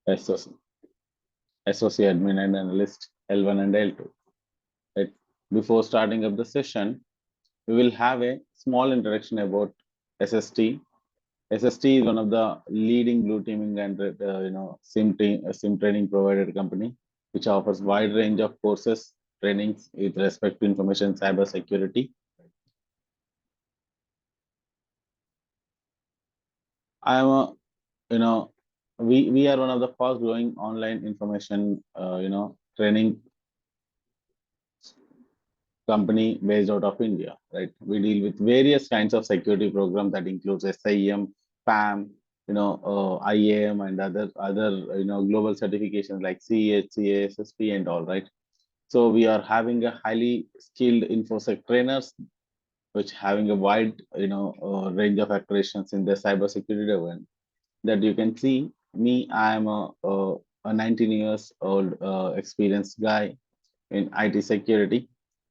SOC, SOC Admin and Analyst L1 and L2. Right. Before starting up the session, we will have a small introduction about SST. SST is one of the leading blue teaming and SIM training provider company, which offers wide range of courses, trainings with respect to information cyber security. I am a, we are one of the fast growing online information, training company based out of India, right? We deal with various kinds of security programs that includes SIEM, PAM, IAM and other global certifications like CHCA, SSP and all, right? So we are having a highly skilled infosec trainers, which having a wide range of accreditations in the cybersecurity domain. That you can see me, I am a 19 years old experienced guy in IT security.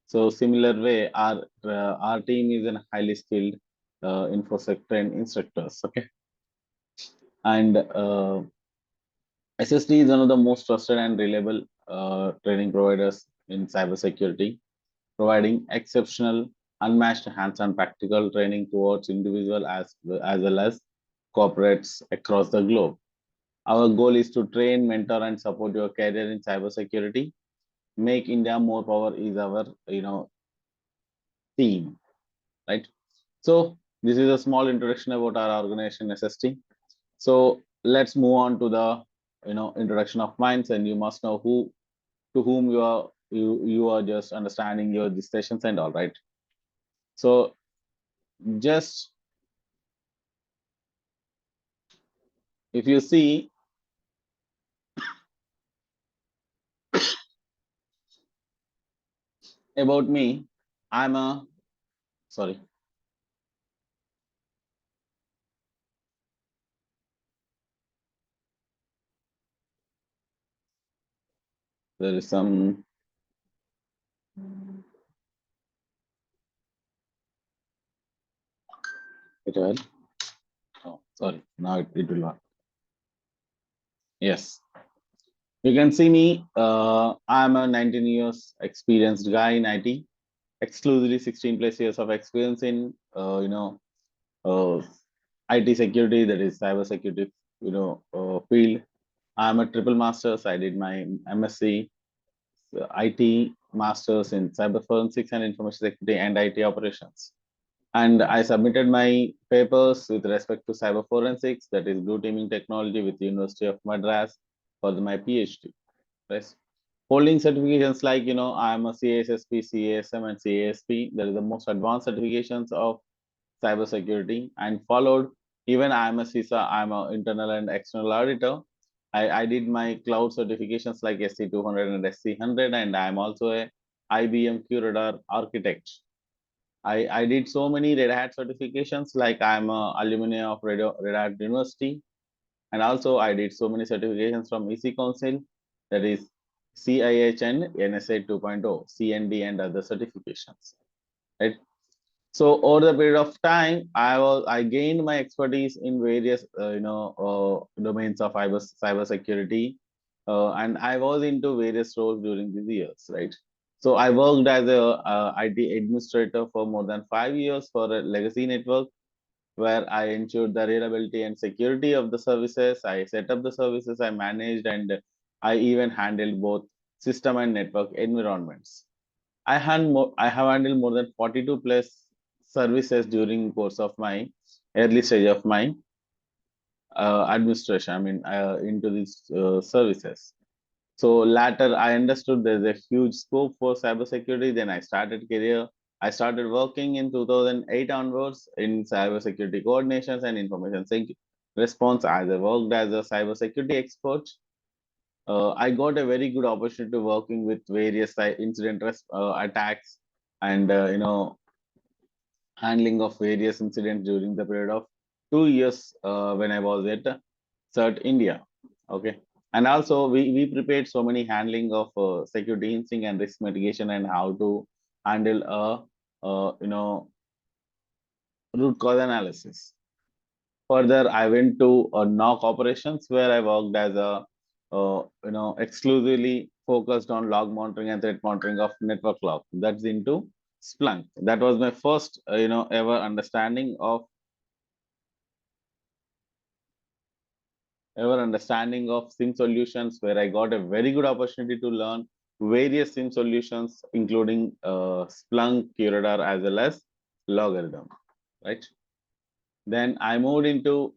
So similar way, our team is a highly skilled infosec trained instructors. Okay, and SSD is one of the most trusted and reliable training providers in cybersecurity, providing exceptional, unmatched hands-on practical training towards individual as well as corporates across the globe. Our goal is to train, mentor, and support your career in cybersecurity. Make India more power is our theme, right? So this is a small introduction about our organization SST. So let's move on to the introduction of minds, and you must know who to whom you are just understanding your discussions and all, right? So just if you see about me, I'm a sorry. There is some it will. Oh, sorry. Now it will not. Yes. You can see me. I'm a 19 years experienced guy in IT, exclusively 16 plus years of experience in uh, IT security, that is cyber security, field. I'm a triple masters. I did my MSc IT masters in cyber forensics and information security and IT operations. And I submitted my papers with respect to cyber forensics, that is blue teaming technology, with the University of Madras for my PhD. Right? Holding certifications like I'm a CASSP, CASM, and CASP. That is the most advanced certifications of cybersecurity, and followed even I'm a CISA, I'm an internal and external auditor. I did my cloud certifications like SC200 and SC100, and I'm also a IBM QRadar architect. I did so many Red Hat certifications, like I'm a alumni of Red Hat University, and also I did so many certifications from EC Council, that is CIH and NSA 2.0, CND and other certifications, right? So over the period of time, I gained my expertise in various domains of cyber security, and I was into various roles during these years, right? So I worked as a IT administrator for more than 5 years for a legacy network, where I ensured the reliability and security of the services. I set up the services, I managed, and I even handled both system and network environments. I have handled more than 42 plus services during course of my early stage of my administration. I mean, into these services. So later, I understood there's a huge scope for cybersecurity. Then I started career. I started working in 2008 onwards in cybersecurity coordinations and information response. As I worked as a cybersecurity expert, I got a very good opportunity working with various incident attacks and handling of various incidents during the period of 2 years when I was at CERT India. Okay, and also we prepared so many handling of security incident and risk mitigation and how to handle a root cause analysis. Further, I went to NOC operations, where I worked as a exclusively focused on log monitoring and threat monitoring of network log. That's into Splunk. That was my first, ever understanding of SIEM solutions, where I got a very good opportunity to learn various SIEM solutions, including Splunk, QRadar, as well as logarithm, right? Then I moved into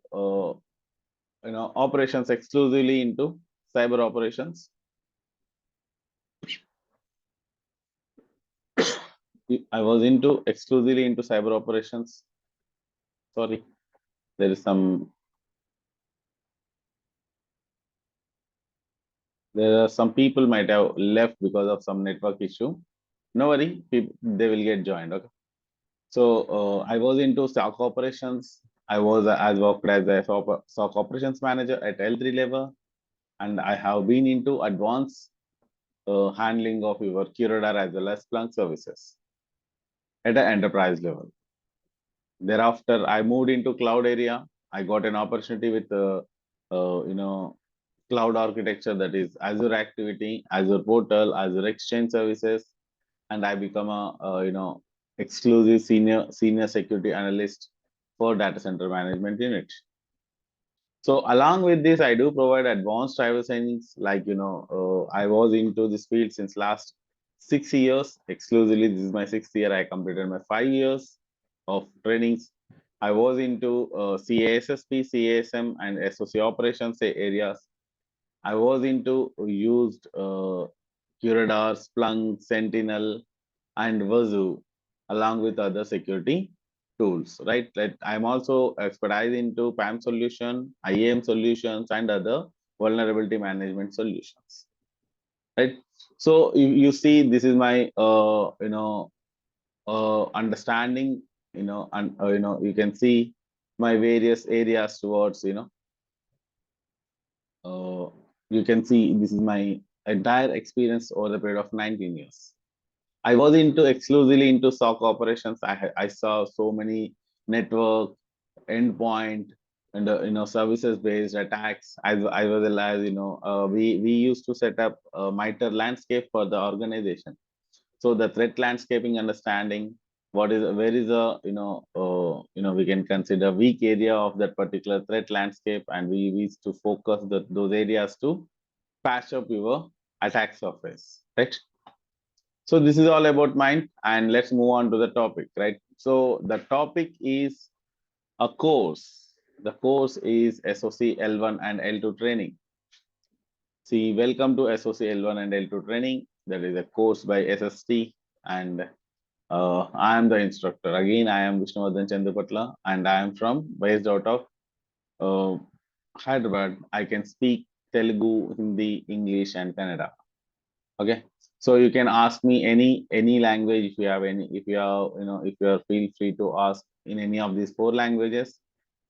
operations, exclusively into cyber operations. I was exclusively into cyber operations. Sorry, there is some. There are some people might have left because of some network issue. No worry, they will get joined. Okay. So I was into SOC operations. I worked as a SOC operations manager at L3 level, and I have been into advanced handling of your QRadar as well as Splunk services at an enterprise level. Thereafter, I moved into cloud area. I got an opportunity with cloud architecture, that is Azure Activity, Azure Portal, Azure Exchange Services, and I become a exclusive senior security analyst for data center management unit. So along with this, I do provide advanced cyber trainings. Like I was into this field since last 6 years exclusively. This is my 6th year. I completed my 5 years of trainings. I was into CASSP, CASM, and SOC operations areas. I was into used QRadar, Splunk, Sentinel, and Wazoo, along with other security tools, right? Like I'm also expertise into PAM solution, IAM solutions, and other vulnerability management solutions, right? So you see, this is my understanding, and you can see my various areas towards you can see this is my entire experience over the period of 19 years. I was exclusively into SOC operations. I saw so many network, endpoint, and services based attacks. I was alive. We used to set up a MITRE landscape for the organization. So the threat landscaping understanding, where is a we can consider weak area of that particular threat landscape, and we used to focus those areas to patch up your attack surface, right? So this is all about mine, and let's move on to the topic, right? So the topic is a course. The course is SOC L1 and L2 training. See, welcome to SOC L1 and L2 training. That is a course by SST, and I am the instructor. Again, I am Vishnu Sir, and I am based out of uh, Hyderabad. I can speak Telugu, Hindi, English, and Kannada. Okay, so you can ask me any language. If you have any, if you are if you are, feel free to ask in any of these 4 languages,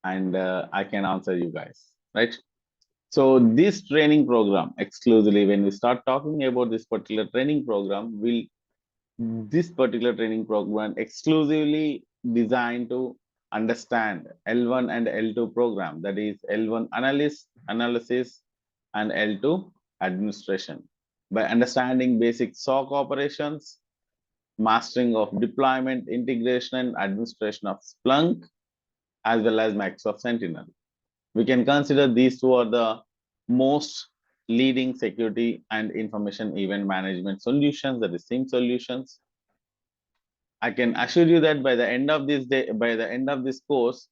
and I can answer you guys, right? So this training program, exclusively when we start talking about this particular training program, this particular training program exclusively designed to understand L1 and L2 program, that is L1 analysis and L2 administration. By understanding basic SOC operations, mastering of deployment, integration, and administration of Splunk, as well as Microsoft Sentinel. We can consider these two are the most leading security and information event management solutions, that is SIEM solutions. I can assure you that by the end of this course,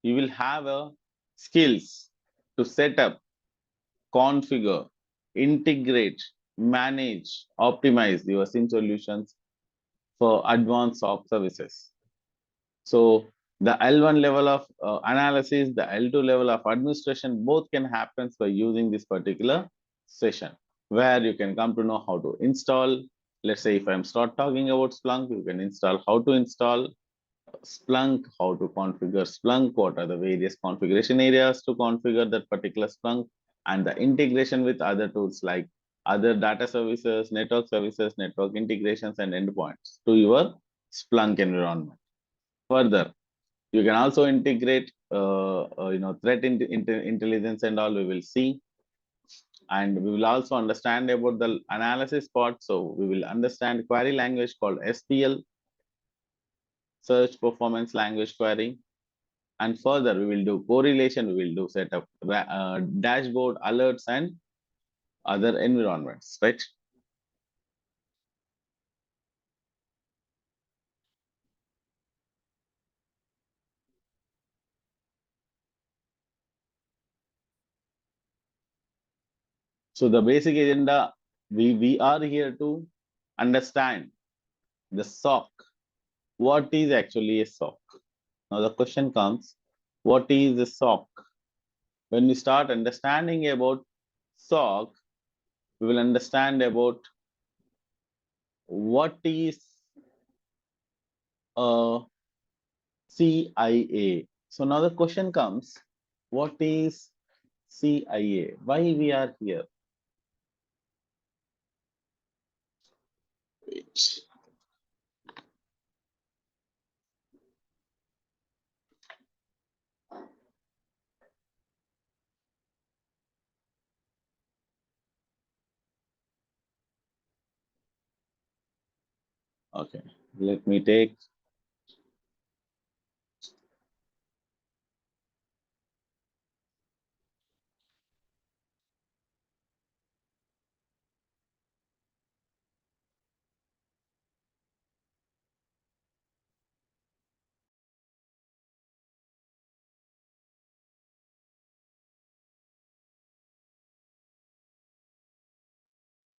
you will have a skills to set up, configure, integrate, manage, optimize your SIEM solutions for advanced SOC services. So the L1 level of analysis, the L2 level of administration, both can happen by using this particular session, where you can come to know how to install. Let's say if I'm start talking about Splunk, you can install how to install Splunk, how to configure Splunk, what are the various configuration areas to configure that particular Splunk, and the integration with other tools like other data services, network integrations, and endpoints to your Splunk environment. Further, you can also integrate threat intelligence and all, we will see. and we will also understand about the analysis part. So we will understand query language called SPL, search performance language query, and further we will do correlation, we will do setup, dashboard, alerts, and other environments, right? So the basic agenda, we are here to understand the SOC. What is actually a SOC? Now the question comes, what is a SOC? When we start understanding about SOC, we will understand about what is a CIA. So now the question comes, what is CIA? Why we are here? Okay, let me take.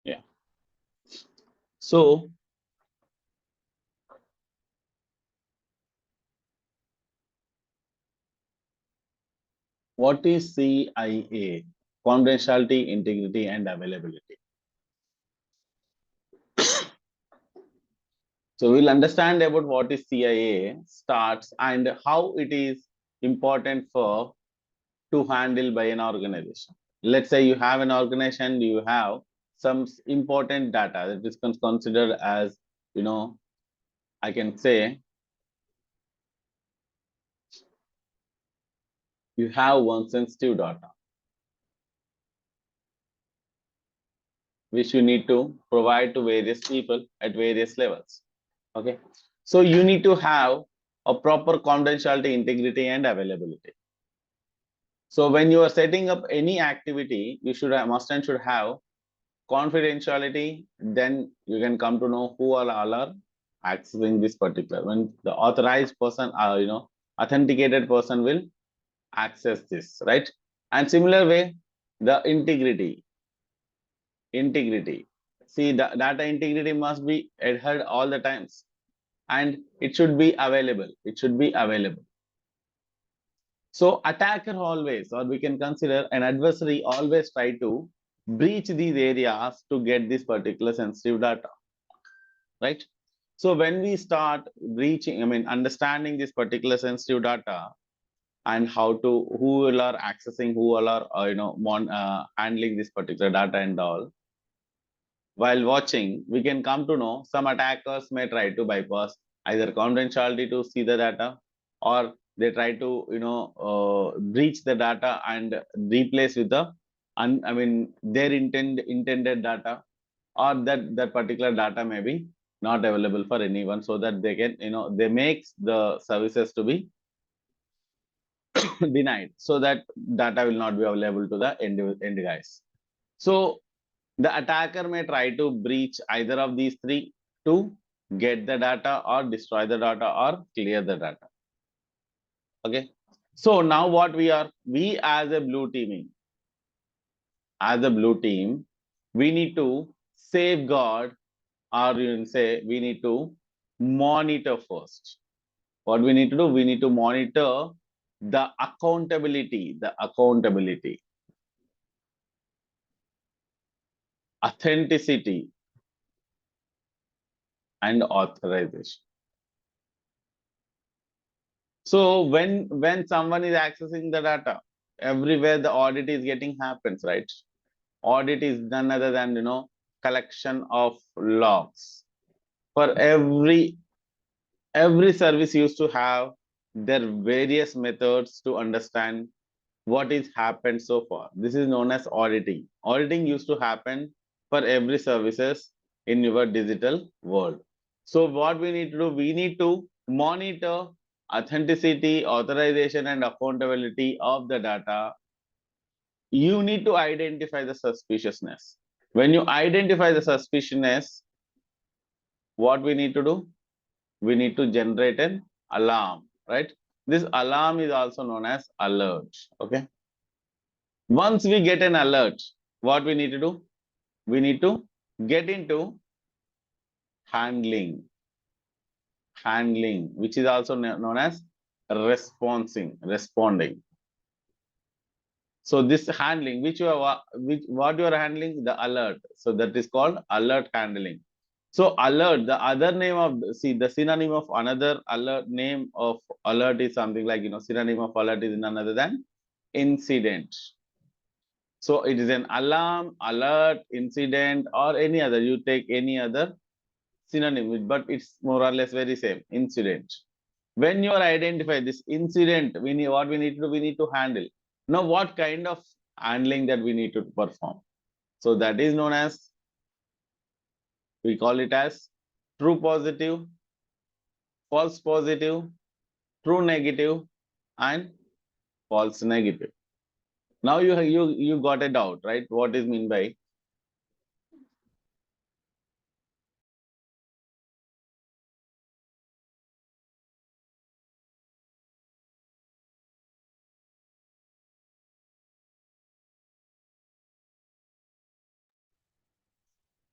Yeah. So what is CIA? Confidentiality, integrity, and availability. So we'll understand about what is CIA starts and how it is important for to handle by an organization. Let's say you have an organization, you have some important data that is considered as, I can say you have one sensitive data which you need to provide to various people at various levels. Okay, so you need to have a proper confidentiality, integrity, and availability. So when you are setting up any activity, you should have, must and should have confidentiality. Then you can come to know who all are accessing this particular. When the authorized person, authenticated person will access this, right? And similar way, the integrity. See, the data integrity must be adhered all the times, and it should be available. So attacker always, or we can consider an adversary always try to breach these areas to get this particular sensitive data, right? So when we start breaching, understanding this particular sensitive data and who all are accessing, who all are, handling this particular data and all, while watching, we can come to know some attackers may try to bypass either confidentiality to see the data, or they try to breach the data and replace with the their intended data, or that particular data may be not available for anyone, so that they can they makes the services to be denied, so that data will not be available to the end guys. So the attacker may try to breach either of these three to get the data or destroy the data or clear the data. Okay. So now what we as a blue team, we need to safeguard, or you can say we need to monitor first. What we need to do, we need to monitor the accountability, authenticity, and authorization. So when someone is accessing the data, everywhere the audit is getting happens, right? Audit is none other than collection of logs. For every service used to have their various methods to understand what is happened so far. This is known as auditing. Auditing used to happen for every services in your digital world. So what we need to do, we need to monitor authenticity, authorization, and accountability of the data. You need to identify the suspiciousness. When you identify the suspiciousness, what we need to do? We need to generate an alarm, right? This alarm is also known as alert. Okay. Once we get an alert, what we need to do? We need to get into handling, which is also known as responding. So this handling, which what you are handling, the alert. So that is called alert handling. So alert, the other name of, see, the synonym of another alert, name of alert is something like, synonym of alert is none other than incident. So it is an alarm, alert, incident, or any other. You take any other synonym, but it's more or less very same, incident. When you are identify this incident, what we need to do, we need to handle. Now, what kind of handling that we need to perform? So that is known as, we call it as true positive, false positive, true negative, and false negative. Now you got a doubt, right? What is mean by?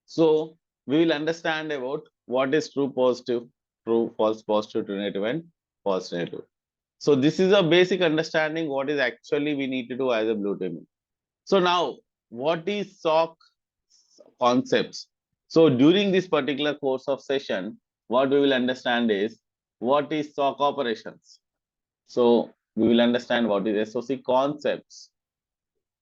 So we will understand about what is true positive, true false positive, true negative, and false negative. So this is a basic understanding what is actually we need to do as a blue team. So now, what is SOC concepts? So during this particular course of session, what we will understand is what is SOC operations. So we will understand what is SOC concepts.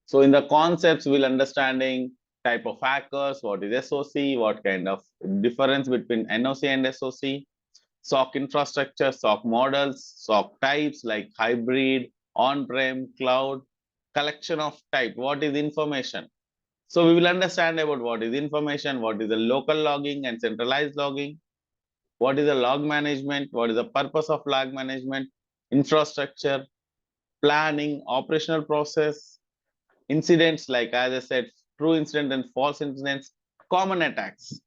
So in the concepts, we'll understanding type of hackers, what is SOC, what kind of difference between NOC and SOC, SOC infrastructure, SOC models, SOC types like hybrid, on-prem, cloud, collection of type, what is information. So we will understand about what is information, what is the local logging and centralized logging, what is the log management, what is the purpose of log management, infrastructure, planning, operational process, incidents like, as I said, true incident and false incidents, common attacks.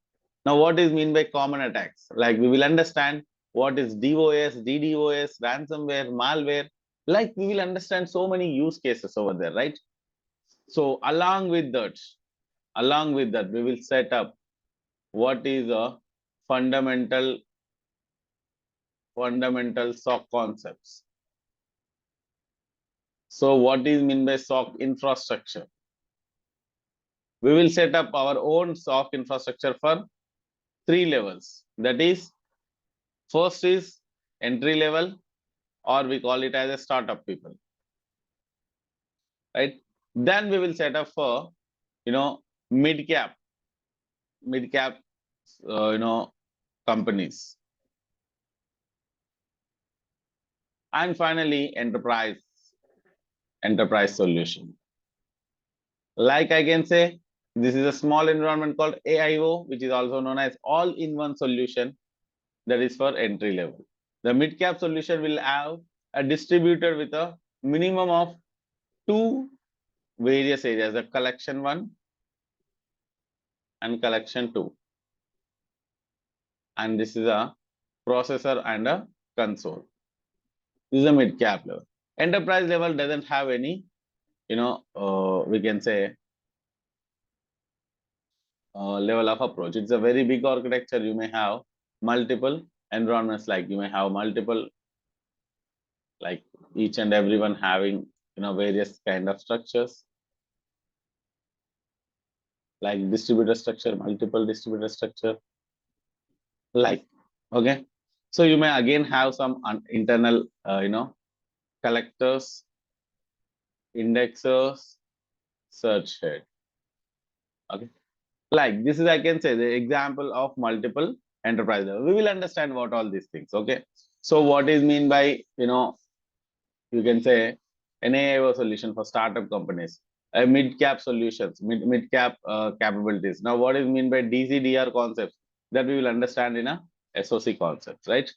Now, what is mean by common attacks? Like we will understand what is DOS, DDoS, ransomware, malware. Like we will understand so many use cases over there, right? So along with that, we will set up what is a fundamental SOC concepts. So what is mean by SOC infrastructure? We will set up our own SOC infrastructure for 3 levels. That is, first is entry level, or we call it as a startup people, right? Then we will set up for, mid cap, companies, and finally enterprise solution. Like I can say, this is a small environment called AIO, which is also known as all-in-one solution. That is for entry level. The mid-cap solution will have a distributor with a minimum of 2 various areas, the collection 1 and collection 2. And this is a processor and a console. This is a mid-cap level. Enterprise level doesn't have any, we can say, level of approach. It's a very big architecture. You may have multiple environments, like you may have multiple, like each and everyone having, various kind of structures, like distributor structure, multiple distributor structure, like, okay. So you may again have some internal, collectors, indexers, search head. Okay, like this is, I can say, the example of multiple enterprise level. We will understand what all these things. Okay, so what is mean by, you can say NAIO solution for startup companies, mid-cap solutions, mid-cap capabilities. Now, what is mean by DCDR concepts that we will understand in a SOC concepts, right?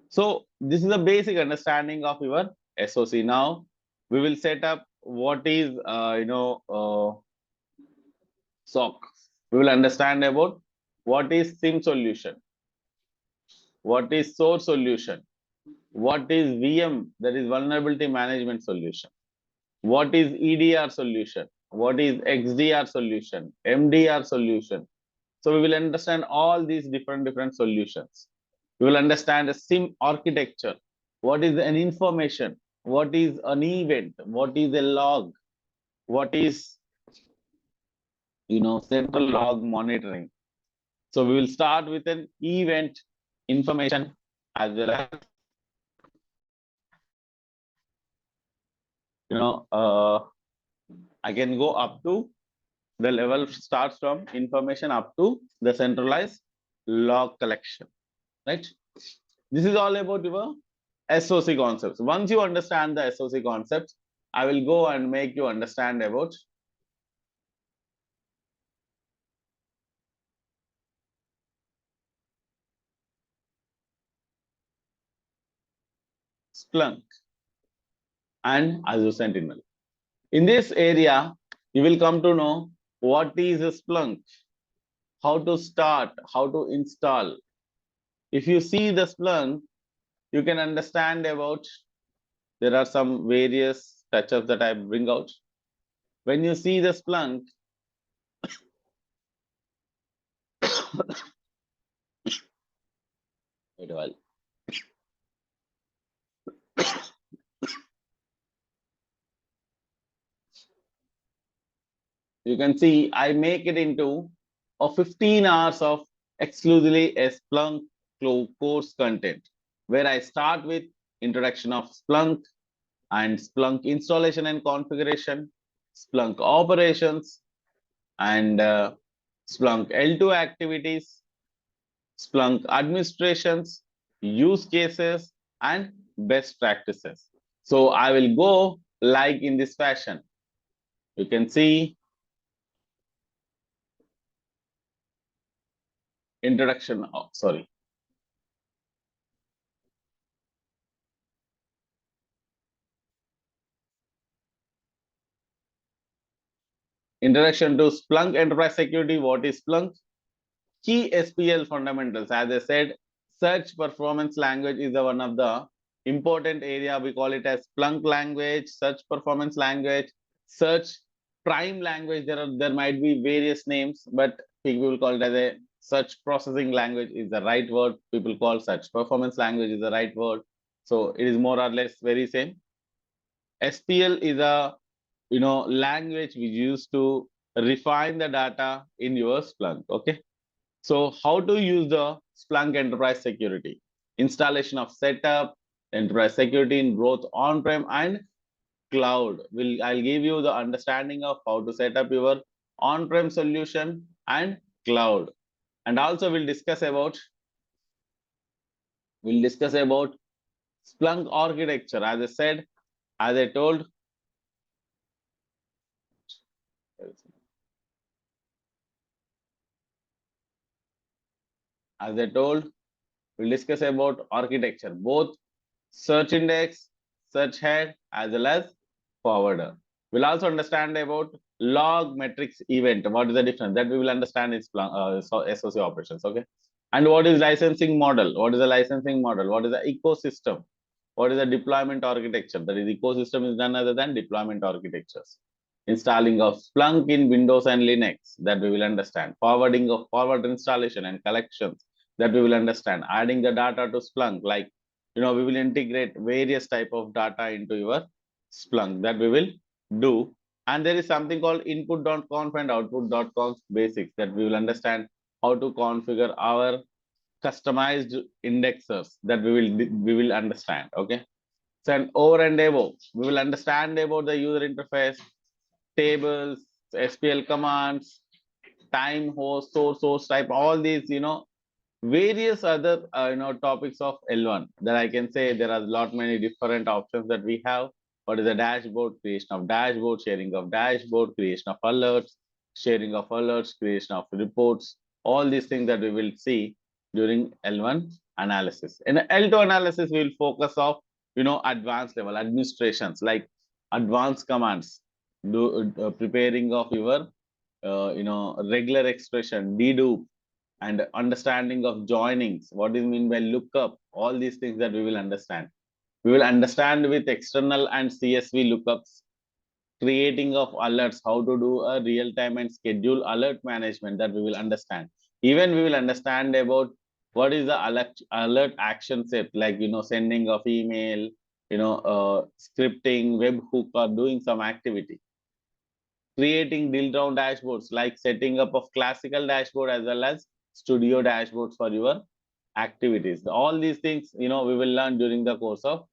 So this is a basic understanding of your SOC. Now we will set up what is SOC. We will understand about what is SIEM solution, what is SOAR solution, what is VM, that is vulnerability management solution, what is EDR solution, what is XDR solution, MDR solution. So we will understand all these different solutions. We will understand the SIEM architecture. What is an information? What is an event? What is a log? What is central log monitoring? So we will start with an event information as well as I can go up to the level starts from information up to the centralized log collection, right? This is all about your SOC concepts. Once you understand the SOC concepts, I will go and make you understand about Splunk and Azure Sentinel. In this area, you will come to know what is a Splunk, how to start, how to install. If you see the Splunk, you can understand about, there are some various touches that I bring out. When you see the Splunk, wait a while. You can see I make it into a 15 hours of exclusively a Splunk course content, where I start with introduction of Splunk and Splunk installation and configuration, Splunk operations, and Splunk L2 activities, Splunk administrations, use cases, and best practices. So I will go like in this fashion. You can see introduction. Oh, sorry. Introduction to Splunk Enterprise Security. What is Splunk? Key SPL fundamentals. As I said, search performance language is one of the important area. We call it as Splunk language, search performance language, search prime language. There might be various names, but people call it as a search processing language is the right word. People call search performance language is the right word. So it is more or less very same. SPL is a language we use to refine the data in your Splunk. Okay. So how to use the Splunk Enterprise Security? Installation of setup, enterprise security in both on-prem and cloud. I'll give you the understanding of how to set up your on-prem solution and cloud. And also we'll discuss about Splunk architecture. As I said, as I told, we'll discuss about architecture, both search index, search head, as well as forwarder. We'll also understand about log metrics event. What is the difference? That we will understand in SOC operations. Okay. And what is licensing model? What is the licensing model? What is the ecosystem? What is the deployment architecture? That is, ecosystem is none other than deployment architectures. Installing of Splunk in Windows and Linux, that we will understand. Forwarding of forward installation and collections, that we will understand. Adding the data to Splunk, like we will integrate various type of data into your Splunk, that we will do. And there is something called input.conf and output.conf basics, that we will understand how to configure our customized indexers, that we will understand. Okay. So and over and above, we will understand about the user interface, tables, SPL commands, time host, source type, all these various other topics of L1, that I can say there are a lot many different options that we have. What is the dashboard? Creation of dashboard, sharing of dashboard, creation of alerts, sharing of alerts, creation of reports. All these things that we will see during L1 analysis. In L2 analysis, we will focus of advanced level administrations like advanced commands, preparing of your regular expression, dedupe, and understanding of joinings. What is mean by lookup? All these things that we will understand. We will understand with external and CSV lookups, creating of alerts, how to do a real-time and schedule alert management that we will understand. Even we will understand about what is the alert action set, like sending of email, scripting, webhook, or doing some activity. Creating drill down dashboards, like setting up of classical dashboard as well as studio dashboards for your activities. All these things we will learn during the course of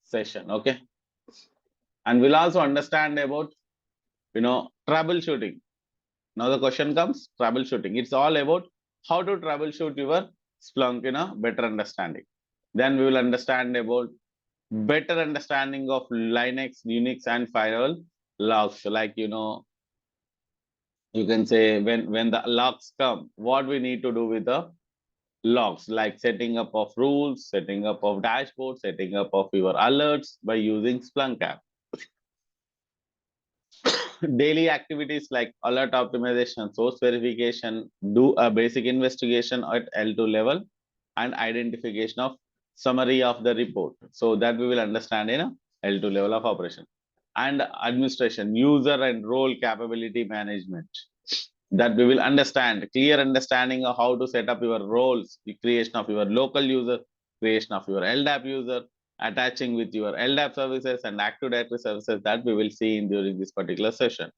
session. Okay, and we'll also understand about troubleshooting. Now the question comes, troubleshooting. It's all about how to troubleshoot your Splunk better understanding. Then we will understand about better understanding of Linux, Unix, and firewall logs. Like you can say when the logs come, what we need to do with the logs, like setting up of rules, setting up of dashboards, setting up of your alerts by using Splunk app. Daily activities like alert optimization, source verification, do a basic investigation at L2 level, and identification of summary of the report. So that we will understand in L2 level of operation. And administration, user and role capability management, that we will understand, clear understanding of how to set up your roles, the creation of your local user, creation of your LDAP user, attaching with your LDAP services and Active Directory services, that we will see in during this particular session.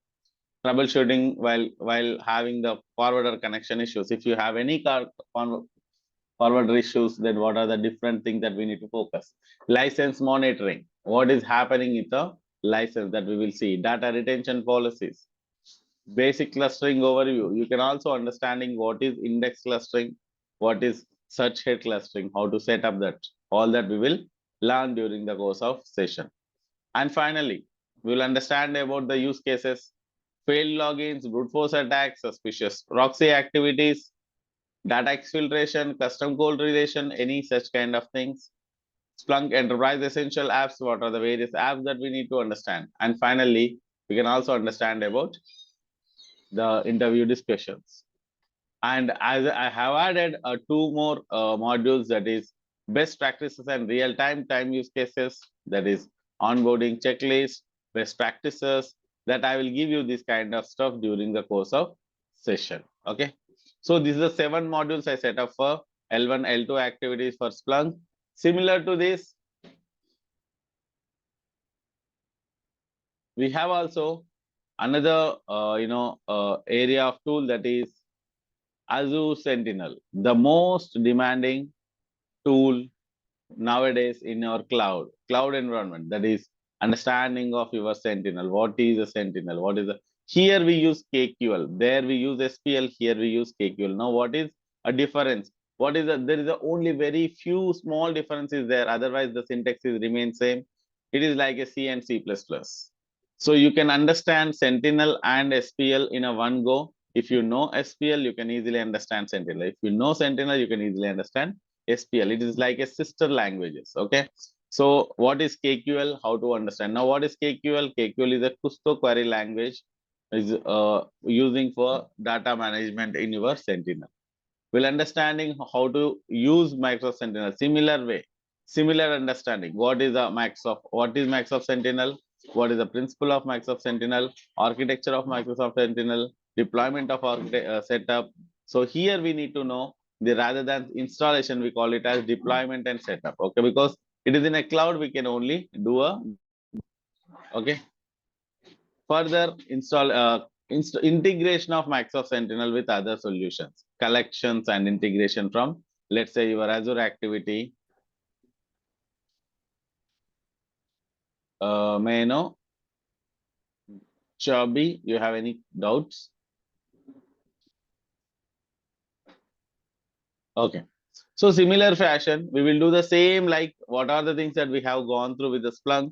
Troubleshooting while having the forwarder connection issues. If you have any forwarder issues, then what are the different things that we need to focus? License monitoring. What is happening with the license, that we will see. Data retention policies. Basic clustering overview. You can also understanding what is index clustering, what is search head clustering, how to set up that. All that we will learn during the course of session. And finally, we will understand about the use cases, failed logins, brute force attacks, suspicious proxy activities, data exfiltration, custom code relation, any such kind of things. Splunk Enterprise Essential apps, what are the various apps that we need to understand. And finally, we can also understand about the interview discussions. And as I have added two more modules, that is best practices and real-time time use cases, that is onboarding checklist, best practices, that I will give you this kind of stuff during the course of session. Okay, so these are 7 modules I set up for L1, L2 activities for Splunk. Similar to this, we have also another area of tool, that is Azure Sentinel, the most demanding tool nowadays in your cloud environment. That is understanding of your Sentinel. What is a Sentinel? What is a, here we use KQL, there we use SPL, here we use KQL. Now what is a difference? What is there is only very few small differences there, otherwise the syntax is remain same. It is like a C and C++. So you can understand Sentinel and SPL in a one go. If you know SPL, you can easily understand Sentinel. If you know Sentinel, you can easily understand SPL. It is like a sister languages. Okay. So what is KQL? How to understand? Now what is KQL? KQL is a Kusto query language, is using for data management in your Sentinel. We'll understanding how to use Microsoft Sentinel. Similar way, similar understanding. What is Microsoft Sentinel? What is the principle of Microsoft Sentinel? Architecture of Microsoft Sentinel, deployment of setup. So here we need to know, rather than installation, we call it as deployment and setup. Okay, because it is in a cloud, we can only do a okay. Further integration of Microsoft Sentinel with other solutions, collections and integration from, let's say, your Azure activity. May I know, Chabi, you have any doubts? Okay. So similar fashion, we will do the same, like what are the things that we have gone through with the Splunk.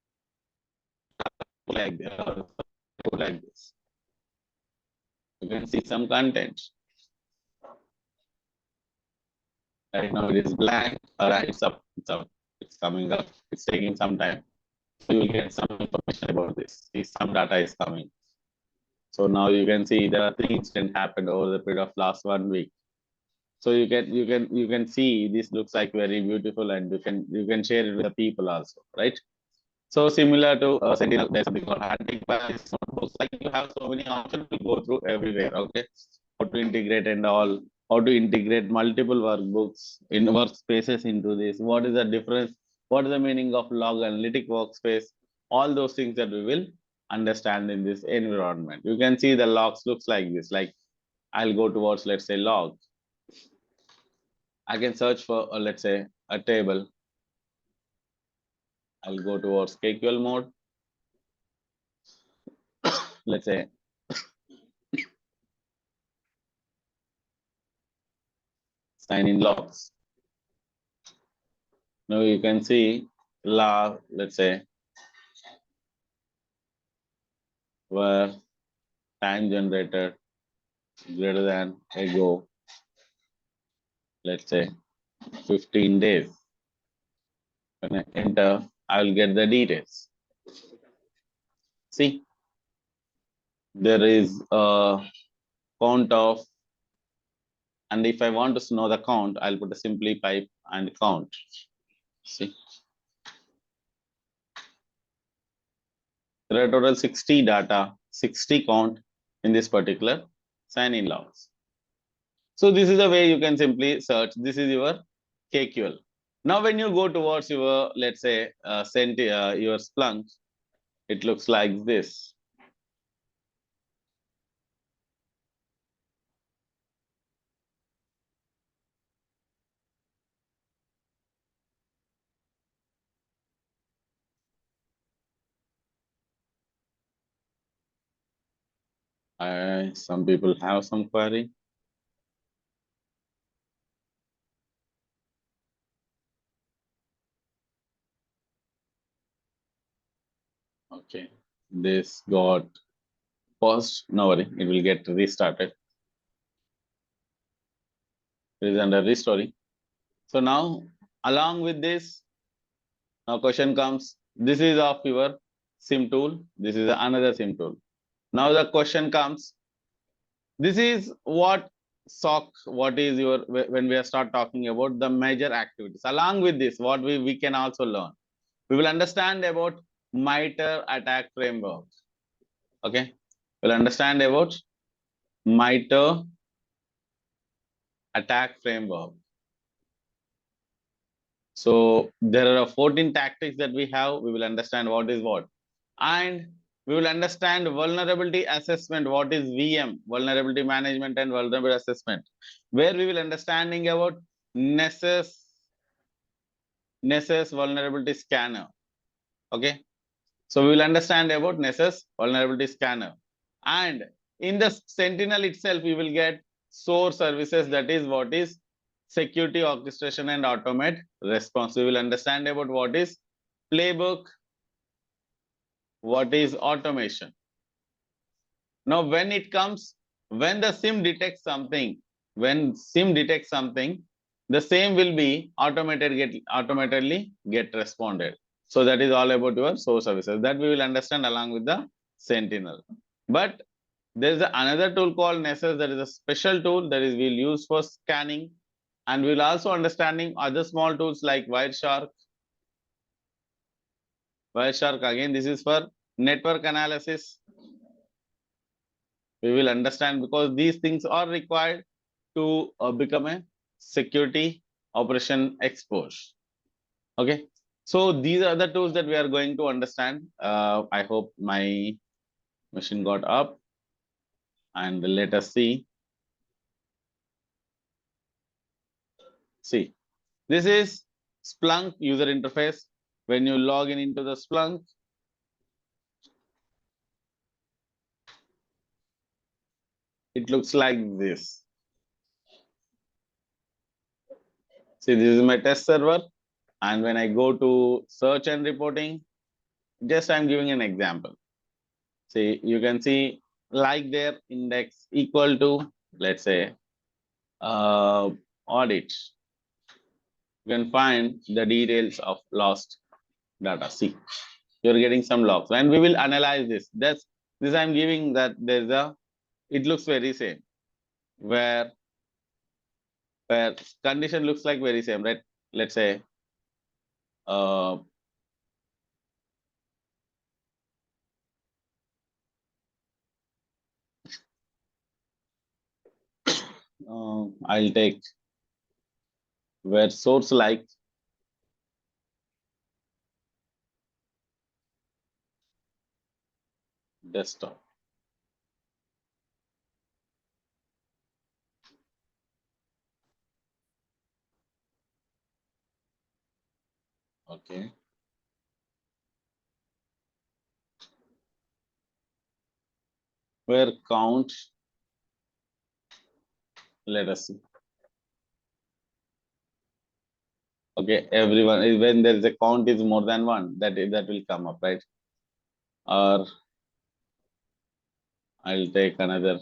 like like this. You can see some content. Right now it is blank. Alright, it's up, it's coming up. It's taking some time. So you will get some information about this. See, some data is coming. So now you can see there are 3 incidents happened over the period of last 1 week. So you can see this looks like very beautiful, and you can share it with the people also, right? So similar to Sentinel, there's something called hunting by notebooks. Like you have so many options to go through everywhere. Okay, how to integrate and all, how to integrate multiple workbooks in workspaces into this. What is the difference? What is the meaning of log analytic workspace? All those things that we will understand in this environment. You can see the logs looks like this. Like I'll go towards, let's say, log. I can search for, let's say, a table. I'll go towards KQL mode. Let's say sign in logs. Now you can see log, let's say, where time generated greater than ago, let's say 15 days. When I enter, I will get the details. See, there is a count of, and if I want to know the count, I'll put a simply pipe and count. See, there are total 60 data, 60 count in this particular sign-in logs. So this is the way you can simply search. This is your KQL. Now, when you go towards your, let's say, your Splunk, it looks like this. Some people have some query. Okay, this got paused. No worry, it will get restarted. It is under restoring. So now, along with this, now question comes. This is of your SIEM tool. This is another SIEM tool. Now the question comes. This is what SOC. What is your, when we start talking about the major activities? Along with this, what we can also learn. We will understand about MITRE attack framework. Okay, we'll understand about MITRE attack framework. So there are 14 tactics that we have. We will understand what is what, and we will understand vulnerability assessment. What is VM, vulnerability management and vulnerability assessment, where we will understanding about Nessus vulnerability scanner. Okay, so we will understand about Nessus vulnerability scanner, and in the Sentinel itself, we will get SOAR services. That is what is security orchestration and automate response. We will understand about what is playbook, what is automation. Now, when it comes, when the SIEM detects something, the same will be automatically get responded. So that is all about your SOAR services that we will understand along with the Sentinel. But there is another tool called Nessus. That is a special tool that is we'll use for scanning, and we'll also understanding other small tools like Wireshark. Again, this is for network analysis. We will understand because these things are required to become a security operation expert. Okay, so these are the tools that we are going to understand. I hope my machine got up, and let us see. See, this is Splunk user interface. When you log in into the Splunk, it looks like this. See, this is my test server. And when I go to search and reporting, just I'm giving an example. See, you can see like their index equal to, let's say, audit. You can find the details of lost data. See, you're getting some logs, and we will analyze this. That's this I'm giving that there's a. It looks very same. Where condition looks like very same, right? Let's say uh, I'll take where source like desktop. Okay. Where count, let us see. Okay, everyone, when there is a count is more than one, that will come up, right? Or I'll take another.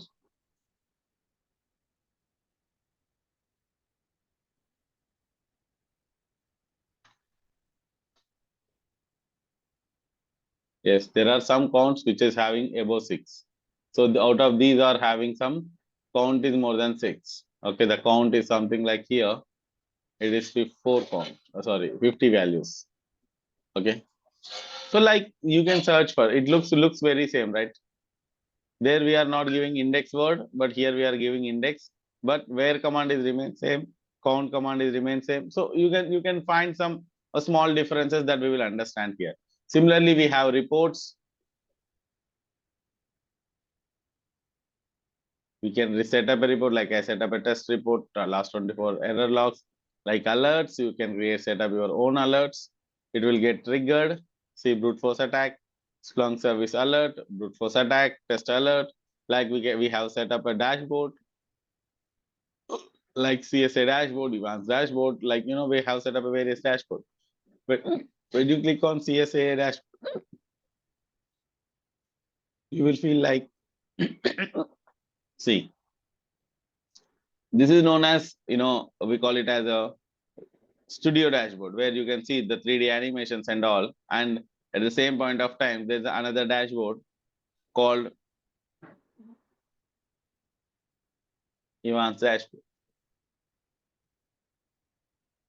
Yes, there are some counts which is having above 6. So out of these are having some count is more than 6. Okay, the count is something like here. It is 4 count. Sorry, 50 values. Okay. So like you can search for it. Looks very same, right? There we are not giving index word, but here we are giving index. But where command is remain same, count command is remain same. So you can find some small differences that we will understand here. Similarly, we have reports. We can reset up a report, like I set up a test report, last 24 error logs, like alerts. You can set up your own alerts. It will get triggered. See brute force attack, Splunk service alert, brute force attack, test alert. Like we have set up a dashboard, like CSA dashboard, advanced dashboard. Like we have set up a various dashboard. But when you click on CSA dashboard, you will feel like see. This is known as we call it as a studio dashboard, where you can see the 3D animations and all. And at the same point of time, there's another dashboard called Ivan's dashboard.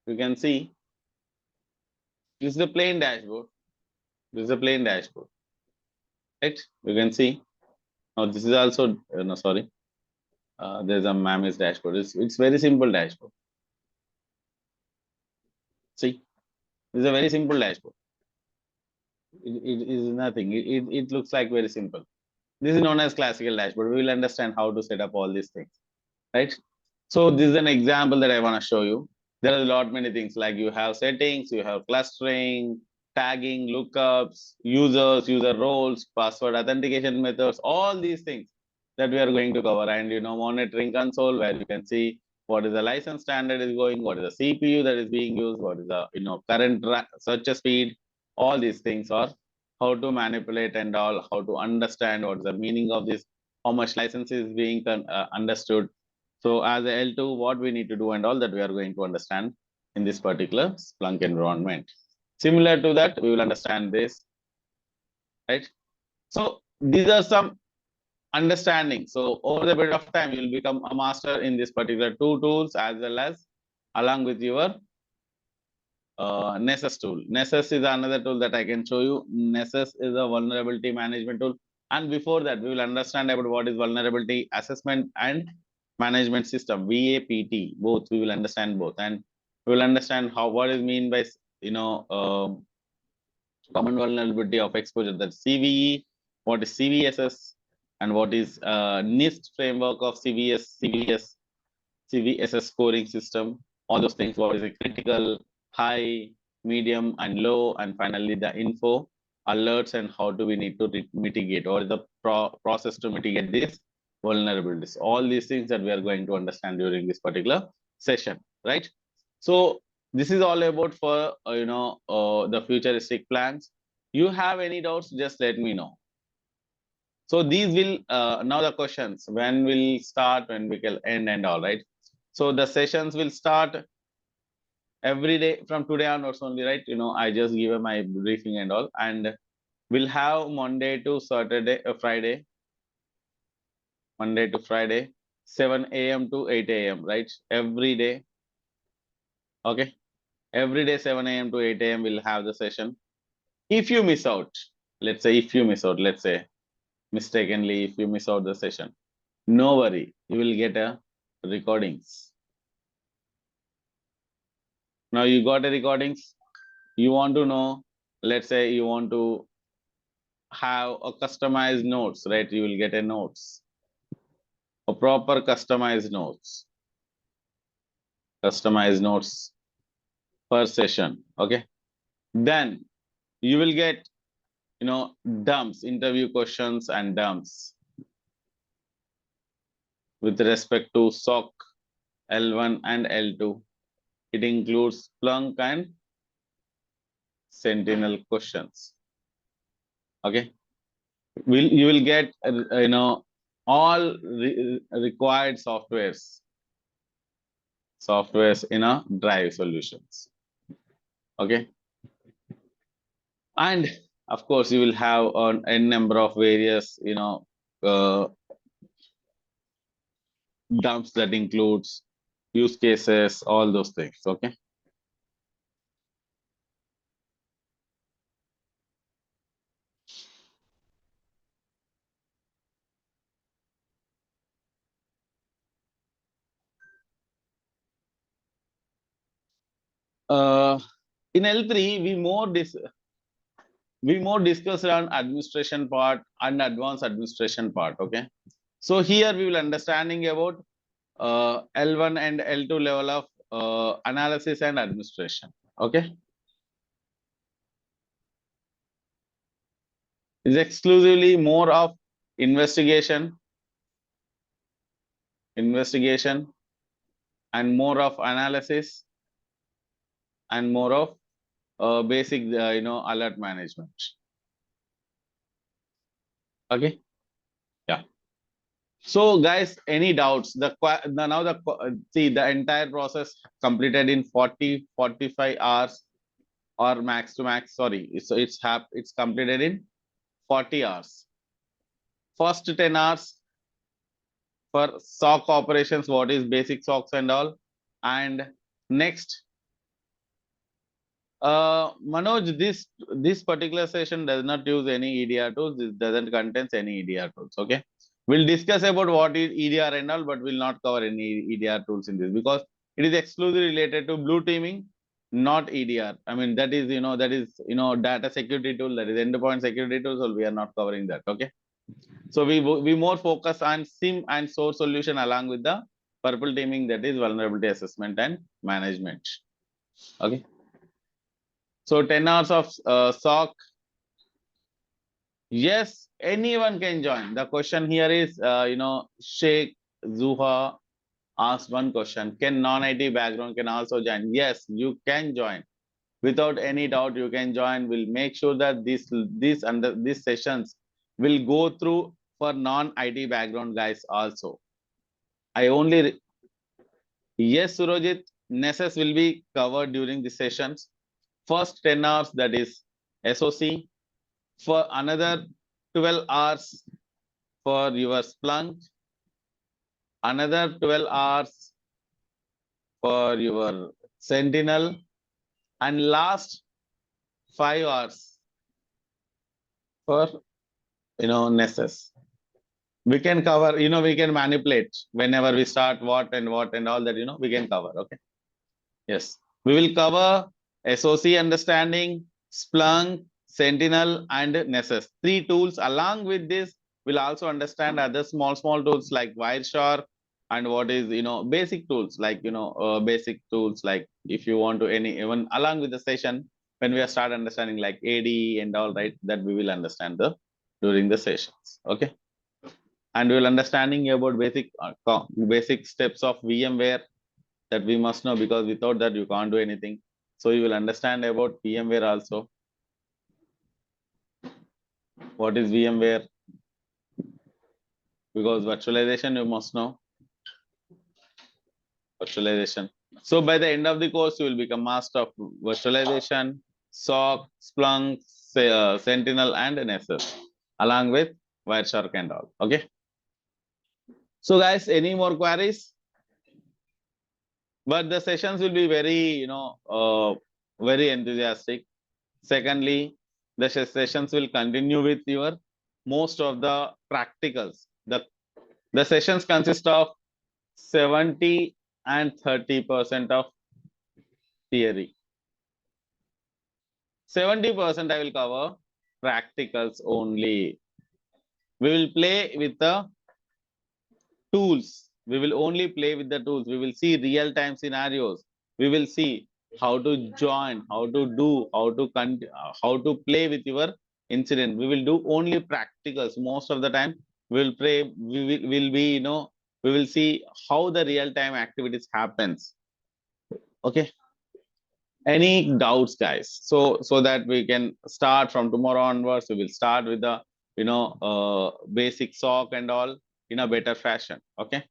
You can see this is the plain dashboard. This is a plain dashboard, right? You can see. Now this is also no, sorry. There's a Mamis dashboard. It's very simple dashboard. See, this is a very simple dashboard. It is nothing. It looks like very simple. This is known as classical dashboard. We will understand how to set up all these things, right? So this is an example that I want to show you. There are a lot many things, like you have settings, you have clustering, tagging, lookups, users, user roles, password authentication methods, all these things that we are going to cover. And monitoring console, where you can see what is the license standard is going, what is the CPU that is being used, what is the current search speed, all these things, or how to manipulate and all, how to understand what is the meaning of this, how much license is being understood. So as a L2, what we need to do and all that we are going to understand in this particular Splunk environment. Similar to that, we will understand this, right? So these are some understanding. So over the period of time, you will become a master in this particular two tools, as well as along with your Nessus tool. Nessus is another tool that I can show you. Nessus is a vulnerability management tool. And before that, we will understand about what is vulnerability assessment and management system, VAPT. Both we will understand both, and we will understand what is mean by common vulnerability of exposure. That's CVE. What is CVSS, and what is NIST framework of CVSS scoring system. All those things. What is a critical, high, medium, and low, and finally the info alerts, and how do we need to mitigate, or the process to mitigate these vulnerabilities. All these things that we are going to understand during this particular session, right? So this is all about for the futuristic plans. You have any doubts, just let me know. So these will now the questions, when will start, when we will end and all, right? So the sessions will start every day from today onwards only, right? I just give my briefing and all, and we'll have Monday to Saturday, Friday, Monday to Friday, 7 a.m. to 8 a.m., right? Every day. Okay. Every day, 7 a.m. to 8 a.m. we'll have the session. If you miss out, let's say, mistakenly, if you miss out the session, no worry, you will get a recordings. Now you got a recordings. You want to know, let's say you want to have a customized notes, right? You will get a notes, a proper customized notes per session. Okay. Then you will get, dumps, interview questions and dumps with respect to SOC L1 and L2. It includes Splunk and Sentinel questions. Okay. You will get, all required softwares in a drive solutions. Okay. And of course, you will have an n number of various, dumps that includes use cases, all those things. Okay. In L3, we more discuss around administration part and advanced administration part. Okay. So here we will understanding about L1 and L2 level of analysis and administration. Okay. It's exclusively more of investigation, and more of analysis, and more of basic, alert management. Okay. Yeah. So guys, any doubts? See, the entire process completed in 45 hours or max to max. Sorry, so it's completed in 40 hours. First 10 hours for SOC operations, what is basic SOCs and all, and next. Manoj, this particular session does not use any EDR tools. This doesn't contain any EDR tools. Okay, we'll discuss about what is EDR and all, but we'll not cover any EDR tools in this because it is exclusively related to blue teaming, not EDR. I mean, that is data security tool, that is endpoint security tool. So we are not covering that. Okay, so we more focus on SIEM and SOAR solution along with the purple teaming, that is vulnerability assessment and management. Okay. So 10 hours of SOC. Yes, anyone can join. The question here is, Sheikh Zuha asked one question. Can non-IT background can also join? Yes, you can join. Without any doubt, you can join. We'll make sure that these sessions will go through for non-IT background guys also. Yes, Surojit, NESES will be covered during the sessions. First 10 hours, that is SOC. For another 12 hours for your Splunk. Another 12 hours for your Sentinel. And last 5 hours for, NESES. We can cover, we can manipulate whenever we start what and all that, we can cover. Okay. Yes. We will cover SOC understanding, Splunk, Sentinel, and NESES. 3 tools. Along with this, we'll also understand other small tools like Wireshark and what is, basic tools like, if you want to even along with the session, when we start understanding like AD and all, right, that we will understand during the sessions. Okay. And we will understanding about basic steps of VMware that we must know, because without that you can't do anything. So you will understand about VMware also. What is VMware? because virtualization you must know. Virtualization. So by the end of the course, you will become master of virtualization, SOC, Splunk, Sentinel, and NSS, along with Wireshark and all. Okay. So guys, any more queries? But the sessions will be very, very enthusiastic. Secondly, the sessions will continue with your most of the practicals. The sessions consist of 70 and 30% of theory. 70% I will cover practicals only. We will play with the tools. We will only play with the tools. We will see real-time scenarios. We will see how to join, how to do, how to play with your incident. We will do only practicals. Most of the time, we will play. Will be we will see how the real-time activities happens. Okay. Any doubts, guys? So that we can start from tomorrow onwards. We will start with the basic SOC and all in a better fashion. Okay.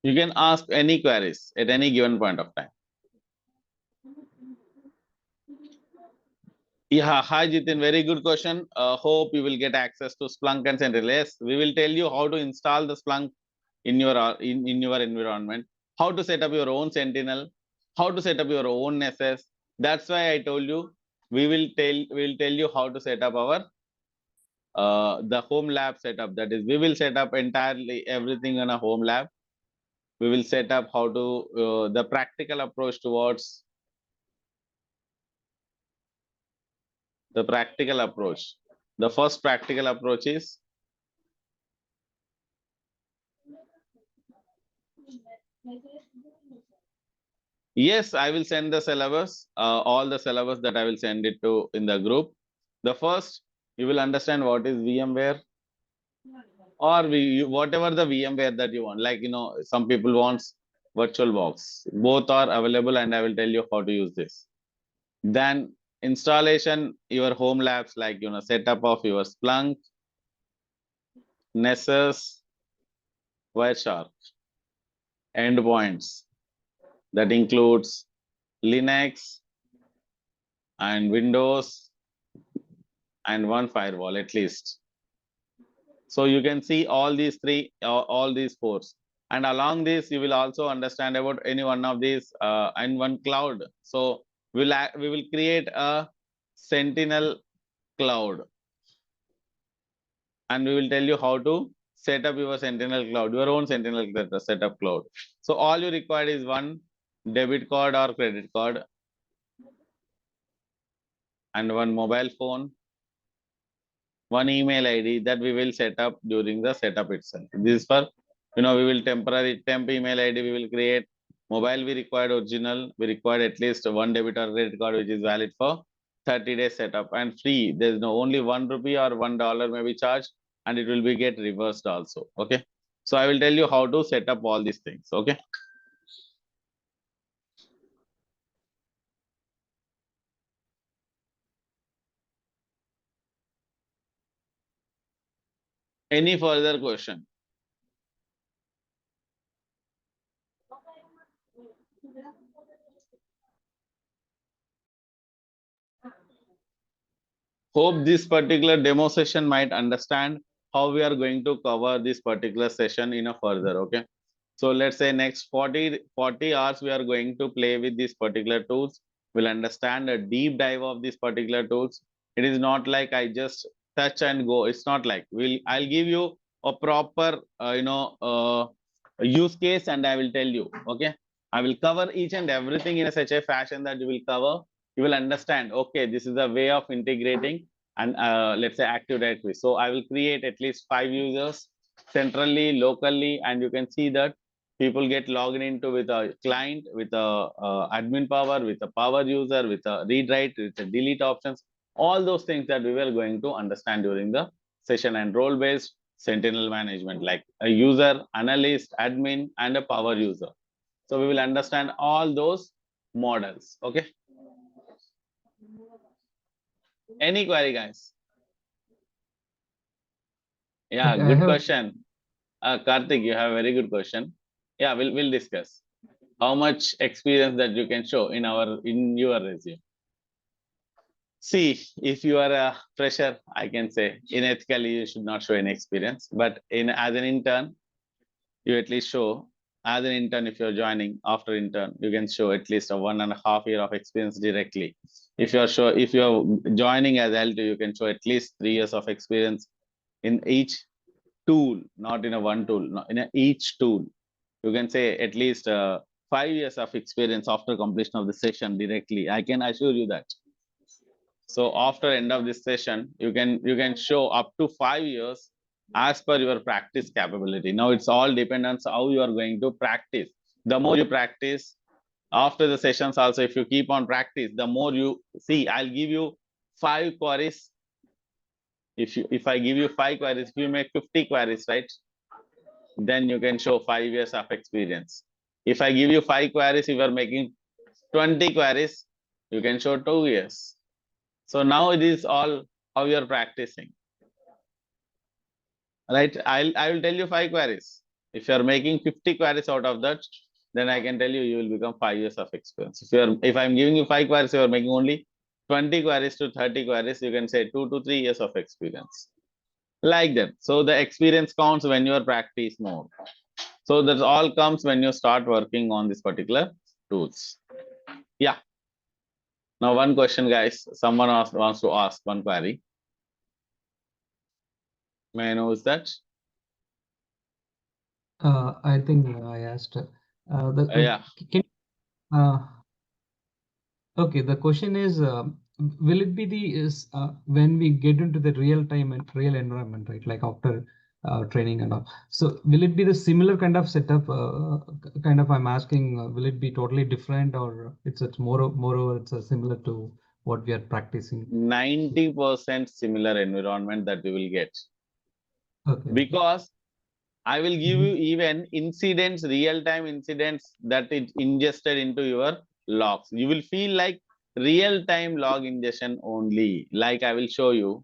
You can ask any queries at any given point of time. Yeah, hi Jitin, very good question. Hope you will get access to Splunk and Sentinel. Yes, we will tell you how to install the Splunk in your environment, how to set up your own Sentinel, how to set up your own SS. That's why I told you we will tell you how to set up our the home lab setup. That is, we will set up entirely everything in a home lab. We will set up how to the practical approach towards the practical approach. The first practical approach is yes, I will send the syllabus, all the syllabus that I will send it to in the group. The first, you will understand what is VMware, or whatever the VMware that you want. Like some people wants VirtualBox. Both are available, and I will tell you how to use this. Then installation, your home labs, like setup of your Splunk, Nessus, Wireshark, endpoints. That includes Linux and Windows and one firewall at least. So you can see all these three, all these four. And along this, you will also understand about any one of these and one cloud. So we will create a Sentinel cloud. And we will tell you how to set up your Sentinel cloud, your own Sentinel setup cloud. So all you require is one debit card or credit card and one mobile phone, one email ID that we will set up during the setup itself. This is for, we will temporary temp email ID we will create. Mobile we required original, we required at least one debit or credit card which is valid for 30 days setup and free. There's no only 1 rupee or $1 may be charged and it will be get reversed also. Okay. So I will tell you how to set up all these things. Okay. Any further question? Hope this particular demo session might understand how we are going to cover this particular session in a further. Okay. So let's say next 40 hours, we are going to play with these particular tools. We'll understand a deep dive of these particular tools. It is not like I just touch and go. It's not like I'll give you a proper, use case and I will tell you, okay. I will cover each and everything in such a fashion that you will understand, okay, this is a way of integrating and let's say Active Directory. So I will create at least 5 users centrally, locally, and you can see that people get logged into with a client, with a admin power, with a power user, with a read write, with a delete options, all those things that we were going to understand during the session, and role based Sentinel management, like a user, analyst, admin, and a power user. So we will understand all those models. Okay. Any query, guys? Yeah, Okay, I good have. question. Karthik, you have a very good question. Yeah, we'll discuss how much experience that you can show in your resume. See, if you are a fresher, I can say unethically you should not show any experience. But as an intern, you at least show as an intern. If you're joining after intern, you can show at least a 1.5 year of experience directly. If you're joining as L2, you can show at least 3 years of experience in each tool, not in a one tool, not in each tool. You can say at least 5 years of experience after completion of the session directly. I can assure you that. So after end of this session, you can show up to 5 years as per your practice capability. Now it's all depends on how you are going to practice. The more you practice after the sessions, also if you keep on practice, the more you see. I'll give you 5 queries. If I give you 5 queries, if you make 50 queries, right? Then you can show 5 years of experience. If I give you 5 queries, if you are making 20 queries, you can show 2 years. So now it is all how you are practicing, right? I will tell you 5 queries. If you are making 50 queries out of that, then I can tell you will become 5 years of experience. If I'm giving you 5 queries, you are making only 20 queries to 30 queries, you can say 2 to 3 years of experience. Like that. So the experience counts when you are practice more. So that all comes when you start working on this particular tools. Yeah. Now one question, guys. Someone wants to ask one query. May I know is that? I think I asked. Yeah. Can, okay, the question is, will it be when we get into the real time and real environment, right? Like after training and all. So will it be the similar kind of setup? Kind of, I'm asking, will it be totally different, or it's moreover it's similar to what we are practicing? 90% similar environment that we will get. Okay. Because I will give you even incidents, real-time incidents that it ingested into your logs. You will feel like real-time log ingestion only. Like I will show you.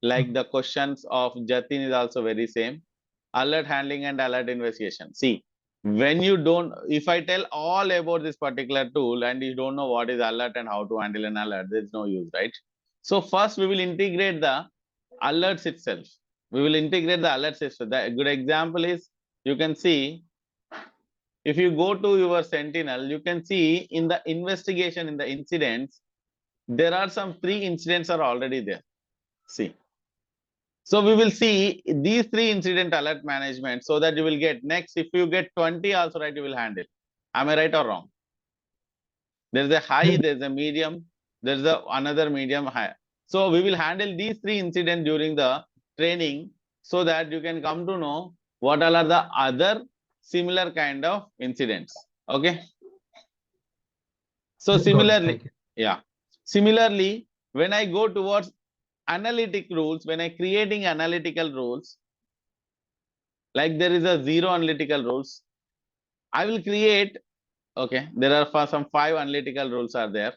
Like the questions of Jatin is also very same. Alert handling and alert investigation. See, when you don't, if I tell all about this particular tool and you don't know what is alert and how to handle an alert, there's no use, right? So first we will integrate the alerts itself. We will integrate the alerts system. The good example is, you can see, if you go to your Sentinel, you can see in the investigation, in the incidents, there are some 3 incidents are already there. See. So we will see these 3 incident alert management, so that you will get next. If you get 20 also, right, you will handle. Am I right or wrong? There's a high, there's a medium, there's another medium high. So we will handle these 3 incidents during the training, so that you can come to know what all are the other similar kind of incidents. Okay. So similarly, yeah. Similarly, when I go towards analytic rules, when I creating analytical rules, like there is a 0 analytical rules, I will create. Okay, there are some 5 analytical rules are there.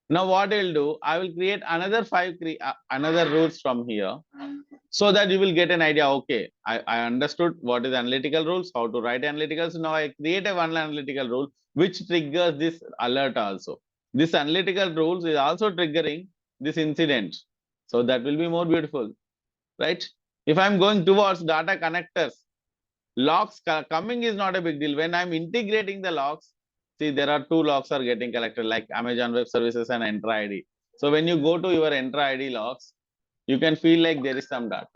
Now what I will do, I will create another 5 another rules from here, so that you will get an idea. Okay, I understood what is analytical rules, how to write analytical. So now I create a one analytical rule which triggers this alert also. This analytical rules is also triggering this incident. So that will be more beautiful, right? If I'm going towards data connectors, logs coming is not a big deal. When I'm integrating the logs, see, there are 2 logs are getting collected, like Amazon Web Services and Entra ID. So when you go to your Entra ID logs, you can feel like there is some data.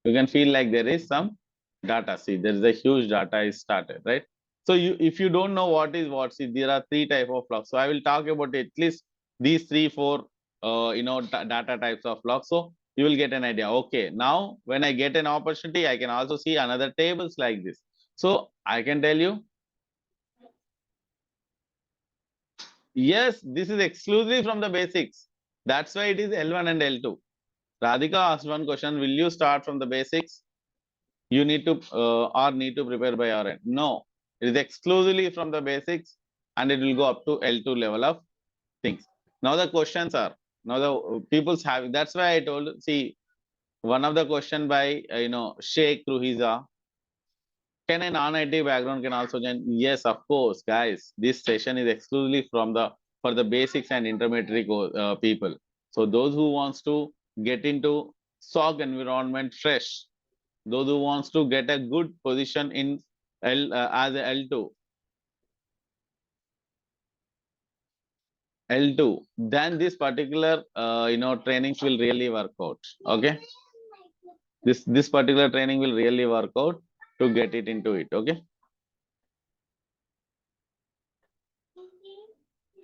You can feel like there is some data. See, there is a huge data is started, right? So if you don't know what is what, see, there are 3 type of logs. So I will talk about at least these 3-4 data types of logs. So you will get an idea. Okay, now when I get an opportunity, I can also see another tables like this. So I can tell you, yes, this is exclusively from the basics. That's why it is L1 and L2. Radhika asked one question: will you start from the basics? You need to or need to prepare by your end. No, it is exclusively from the basics, and it will go up to L2 level of things. Now the questions are: Now the people's having. That's why I told. See, one of the question by Sheikh Ruhiza. Can a non-IT background can also join? Yes, of course, guys. This session is exclusively from the for the basics and intermediate people. So those who wants to get into SOC environment fresh, those who wants to get a good position in as a L2, then this particular trainings will really work out. Okay, this particular training will really work out to get it into it. Okay.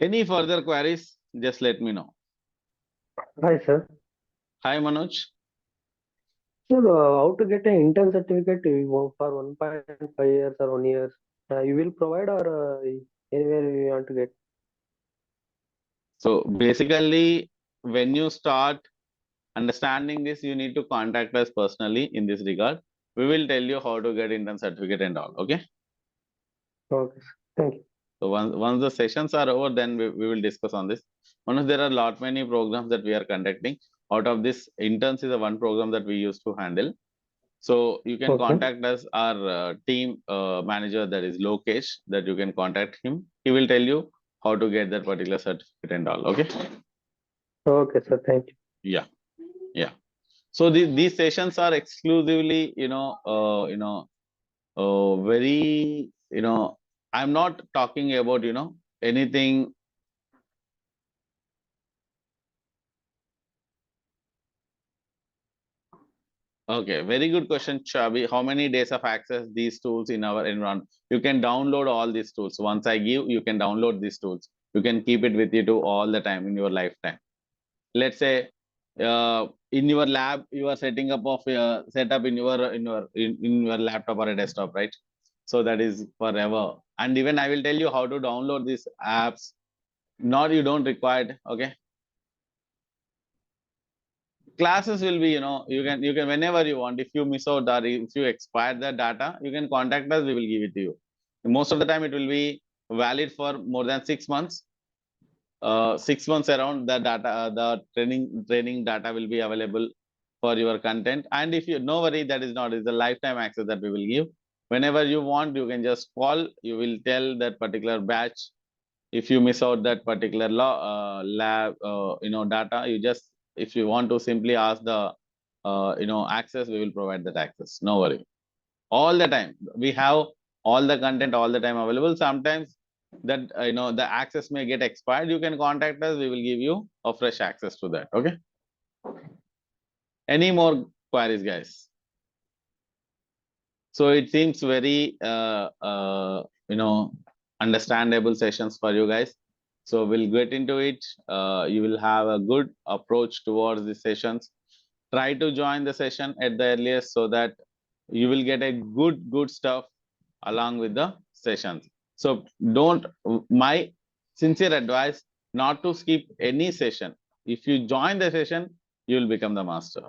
Any further queries? Just let me know. Hi, sir. Hi, Manoj. Sir, how to get an intern certificate for 1.5 years or 1 year? You will provide or anywhere you want to get? So basically, when you start understanding this, you need to contact us personally in this regard. We will tell you how to get intern certificate and all. Okay. Okay, sir. Thank you. So once the sessions are over, then we will discuss on this. Manoj, there are lot many programs that we are conducting. Out of this, interns is the one program that we used to handle. So you can Okay. contact us, our team manager, that is Lokesh, that you can contact him. He will tell you how to get that particular certificate and all. Okay. Okay, sir. Thank you. Yeah. Yeah. So these sessions are exclusively, very, I'm not talking about, anything. Okay, very good question, Chabi. How many days of access these tools in our environment? You can download all these tools. Once I give, you can download these tools. You can keep it with you to all the time in your lifetime. Let's say in your lab, you are setting up of setup in your laptop or a desktop, right? So that is forever. And even I will tell you how to download these apps. Not you don't require. Okay. Classes will be, you can whenever you want. If you miss out or if you expire the data, you can contact us. We will give it to you. Most of the time, it will be valid for more than 6 months. 6 months around the data, the training data will be available for your content. And if you no worry, that is not is the lifetime access that we will give. Whenever you want, you can just call. You will tell that particular batch. If you miss out that particular lab, data, you just if you want to simply ask the access, we will provide that access. No worry. All the time we have all the content all the time available. Sometimes that the access may get expired. You can contact us. We will give you a fresh access to that. Okay. Any more queries, guys? So it seems very understandable sessions for you guys. So we'll get into it. You will have a good approach towards the sessions. Try to join the session at the earliest so that you will get a good stuff along with the sessions. So don't, my sincere advice, not to skip any session. If you join the session, you will become the master.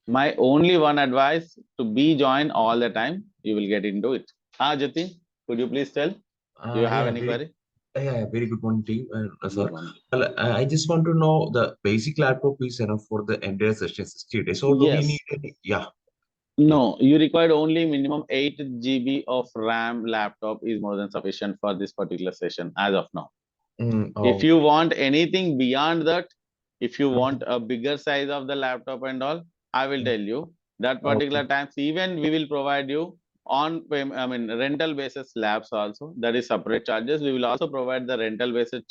My only one advice to be join all the time, you will get into it. Jatin, could you please tell? Do you have any query? Yeah, very good morning, team. Sir, morning. well, I just want to know the basic laptop is enough for the entire session 60 days. So do we Yes. need any? Yeah. No, you required only minimum 8 GB of RAM laptop is more than sufficient for this particular session as of now. If you want anything beyond that, if you want a bigger size of the laptop and all, I will tell you that particular times even we will provide you on rental basis labs also. That is separate charges. We will also provide the rental basis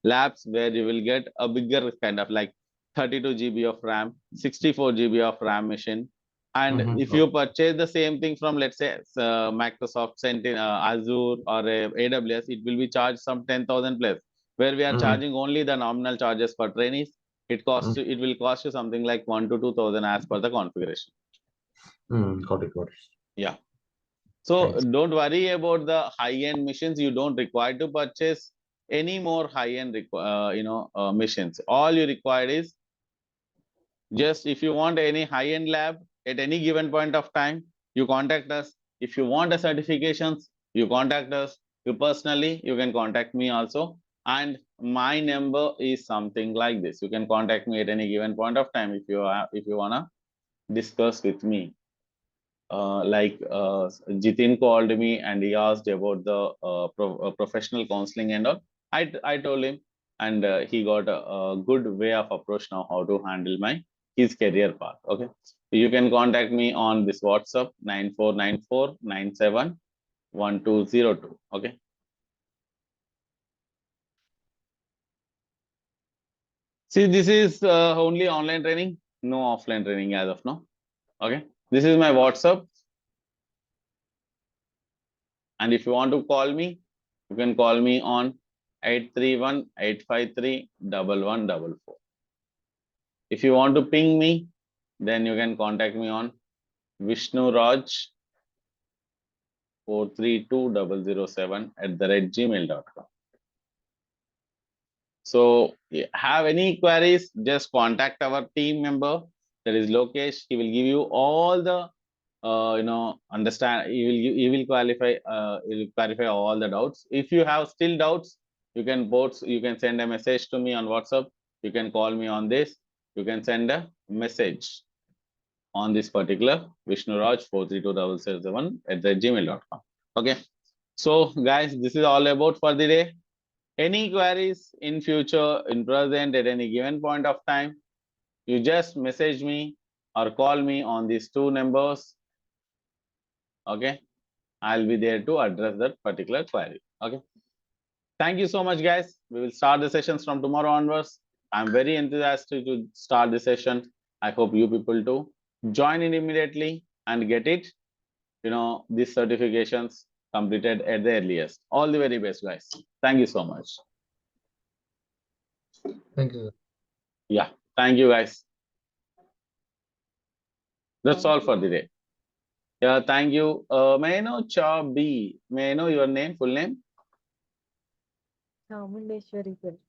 labs where you will get a bigger kind of like 32 GB of RAM, 64 GB of RAM machine. And if you purchase the same thing from, let's say, Microsoft Sentinel, Azure or AWS, it will be charged some 10,000 plus, where we are charging only the nominal charges for trainees. It costs you, it will cost you something like 1 to 2,000 as per the configuration. Got it. Yeah. So Thanks. don't worry about the high-end machines. You don't require to purchase any more high-end, machines. All you require is just if you want any high-end lab at any given point of time, you contact us. If you want the certifications, you contact us. You personally, you can contact me also. and my number is something like this. You can contact me at any given point of time if you wanna discuss with me. Jitin called me and he asked about the professional counseling and all. I told him, and he got a good way of approach now how to handle his career path. Okay, you can contact me on this WhatsApp 9494971202. Okay. See, this is only online training, no offline training as of now. Okay, this is my WhatsApp. And if you want to call me, you can call me on 831-853-1144. If you want to ping me, then you can contact me on Vishnu Raj 432007 @gmail.com. So have any queries, just contact our team member, that is Lokesh. He will give you all the understand. He will clarify all the doubts. If you have still doubts, you can send a message to me on WhatsApp. You can call me on this. You can send a message on this particular Vishnu Raj 432007 @gmail.com. Okay. So guys, this is all about for the day. Any queries in future, in present, at any given point of time, you just message me or call me on these two numbers. Okay, I'll be there to address that particular query. Okay, thank you so much, guys. We will start the sessions from tomorrow onwards. I'm very enthusiastic to start the session. I hope you people too join in immediately and get it, these certifications completed at the earliest. All the very best, guys. Thank you so much. Thank you. Yeah, thank you, guys. That's all for the day. Yeah, thank you. May I know Chabi? May I know your name, full name? Chamundeshwari garu.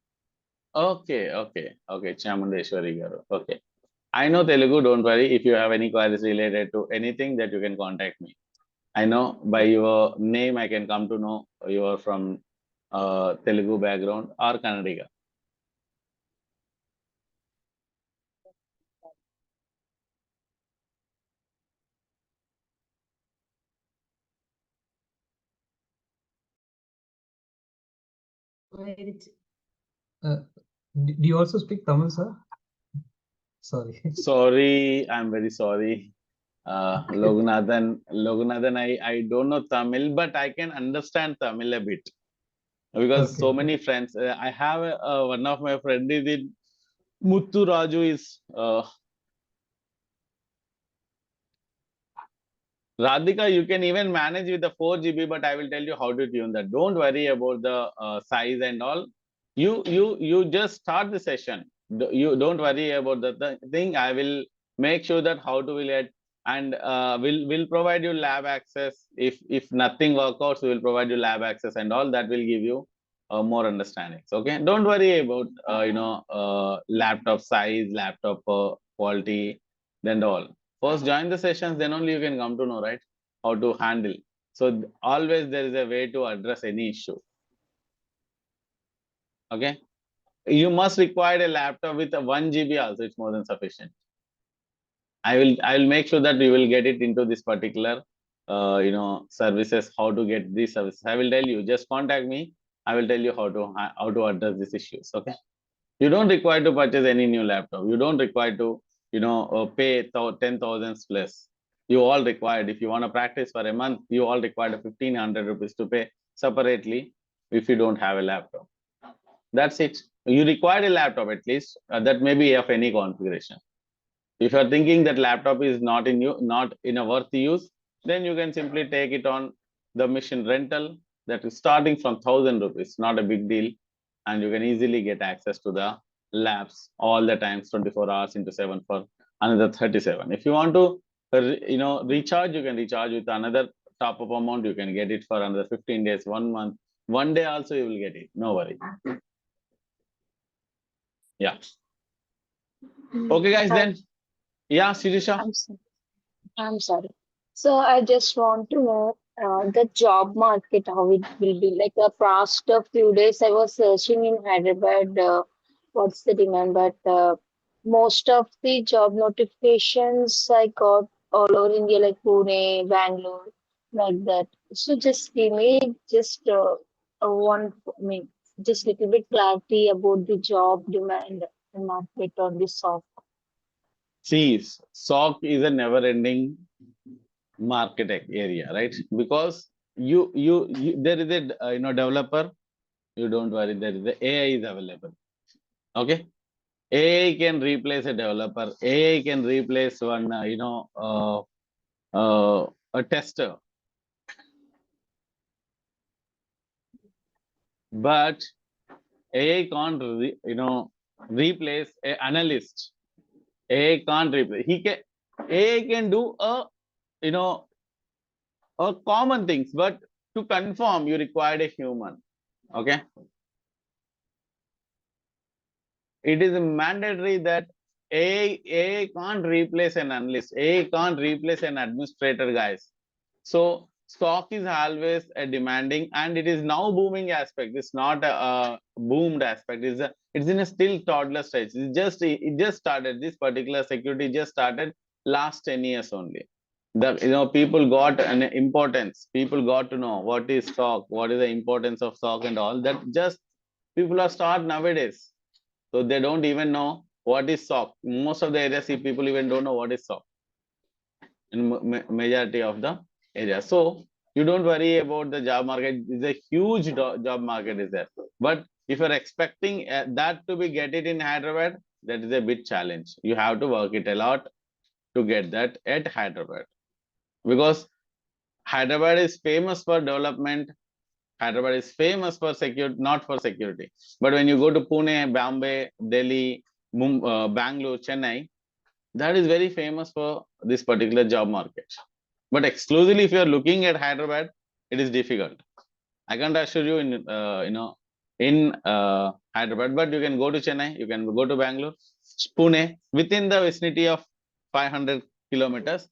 Okay. Chamundeshwari garu. Okay. I know Telugu, don't worry. If you have any queries related to anything, that you can contact me. I know by your name, I can come to know you are from Telugu background or Kannadiga. Do you also speak Tamil, sir? Sorry. Sorry, I'm very sorry. Logunathan, I don't know Tamil, but I can understand Tamil a bit. Because so many friends, I have one of my friends is in Muttu Raju is Radhika, you can even manage with the 4 GB, but I will tell you how to tune that. Don't worry about the size and all. You just start the session. You don't worry about the thing. I will make sure that how to will it, and will provide you lab access. If nothing works out, we will provide you lab access and all. That will give you more understandings. Okay, don't worry about laptop size, laptop quality, and all. First join the sessions, then only you can come to know, right, how to handle. So always there is a way to address any issue. Okay, you must require a laptop with a 1 GB also. It's more than sufficient. I will make sure that you will get it into this particular services, how to get these services. I will tell you, just contact me. I will tell you how to address these issues. Okay, you don't require to purchase any new laptop. You don't require to pay 10,000 plus. You all required, if you want to practice for a month, you all required 1,500 rupees to pay separately if you don't have a laptop. That's it. You require a laptop at least, that may be of any configuration. If you're thinking that laptop is not in a worthy use, then you can simply take it on the mission rental, that is starting from 1,000 rupees, not a big deal. And you can easily get access to the labs all the times, 24 hours into 7 for another 37. If you want to recharge, you can recharge with another top up amount. You can get it for another 15 days, 1 month, 1 day also you will get it, no worry. Yeah, okay guys. Then yeah, Sirisha. I'm sorry. So I just want to know, the job market, how it will be. Like the past few days, I was searching in Hyderabad, what's the demand, but most of the job notifications I got all over India, like Pune, Bangalore, like that. So just give me just I mean, just little bit clarity about the job demand and market on this soft. See, SOC is a never-ending market area, right? Because there is a developer. You don't worry, there is the AI is available. Okay, AI can replace a developer. AI can replace one, a tester. But AI can't, replace an analyst. AI can't replace. AI can do you know, a common things, but to confirm, you required a human. Okay. It is mandatory that AI can't replace an analyst. AI can't replace an administrator, guys. So stock is always a demanding, and it is now booming aspect. It's not a boomed aspect. It's in a still toddler stage. It just started. This particular security just started last 10 years only. People got an importance. People got to know what is stock, what is the importance of stock, and all that. Just people are start nowadays. So they don't even know what is SOC. Most of the areas, people even don't know what is SOC in majority of the areas. So you don't worry about the job market. It's a huge job market is there. But if you're expecting that to be get it in Hyderabad, that is a big challenge. You have to work it a lot to get that at Hyderabad. Because Hyderabad is famous for development. Hyderabad is famous for security, not for security. But when you go to Pune, Bombay, Delhi, Bangalore, Chennai, that is very famous for this particular job market. But exclusively, if you are looking at Hyderabad, it is difficult. I can't assure you in Hyderabad, but you can go to Chennai, you can go to Bangalore, Pune, within the vicinity of 500 kilometers,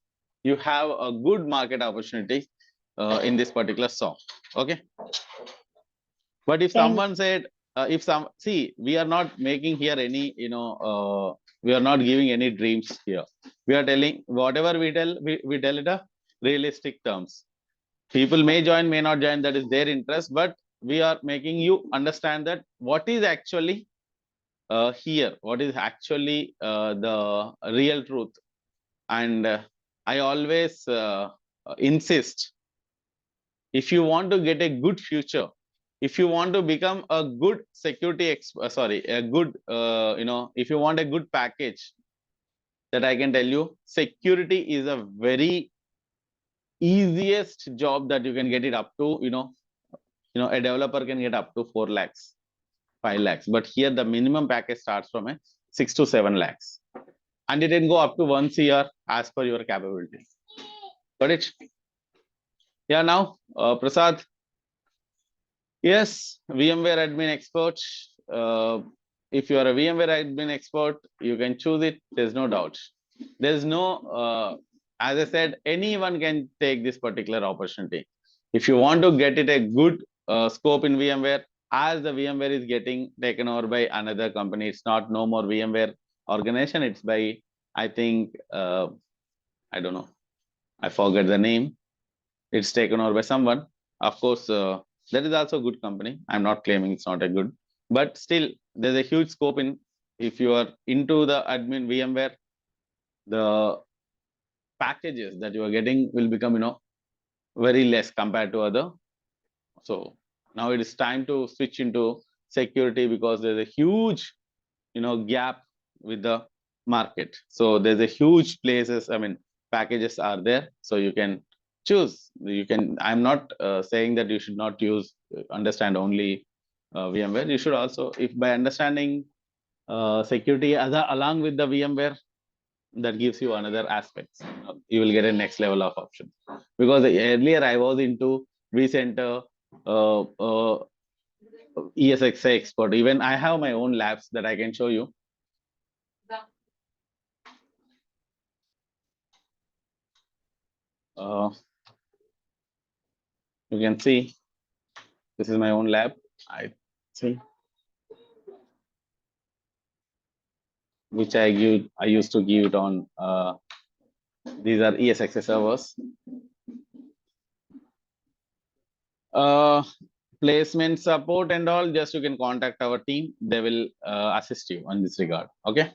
you have a good market opportunity in this particular SOC. Okay. But if someone said, we are not making here any, we are not giving any dreams here. We are telling whatever we tell, we tell it a realistic terms. People may join, may not join, that is their interest, but we are making you understand that what is actually here, what is actually the real truth. And I always insist, if you want to get a good future, if you want to become a good security, if you want a good package, that I can tell you, security is a very easiest job that you can get it up to, a developer can get up to 4 lakhs, 5 lakhs. But here the minimum package starts from a 6 to 7 lakhs. And it can go up to 1 CR as per your capability. Got it? Yeah, now, Prasad. Yes, VMware admin expert. If you are a VMware admin expert, you can choose it. There's no doubt. There's no, as I said, anyone can take this particular opportunity. If you want to get it a good scope in VMware, as the VMware is getting taken over by another company, it's not no more VMware organization. It's by, I think, I don't know. I forget the name. It's taken over by someone. Of course, that is also a good company. I'm not claiming it's not a good, but still there's a huge scope in, if you are into the admin VMware, the packages that you are getting will become, very less compared to other. So now it is time to switch into security, because there's a huge, gap with the market. So there's a huge places, packages are there. So you can choose. I'm not saying that you should not understand only VMware. You should also, if by understanding security along with the VMware, that gives you another aspects. You will get a next level of option. Because earlier I was into vCenter, ESXi expert. Even I have my own labs that I can show you. You can see this is my own lab. I see, which I used to give it on. These are ESXi servers. Placement support and all, just you can contact our team. They will assist you on this regard. Okay.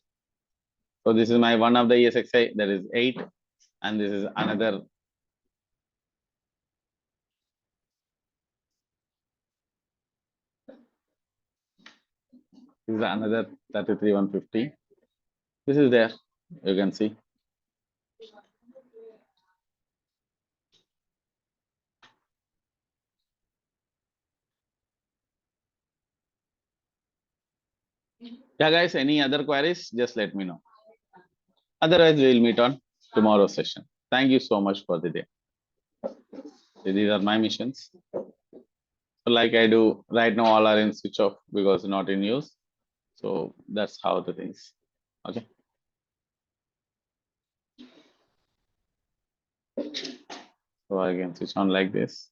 So this is my one of the ESXi, that is 8, and this is another. This is another 33150. This is there. You can see. Yeah, guys, any other queries? Just let me know. Otherwise, we will meet on tomorrow's session. Thank you so much for the day. These are my missions. So like I do right now, all are in switch off because not in use. So that's how the things. Okay. So I can switch on like this.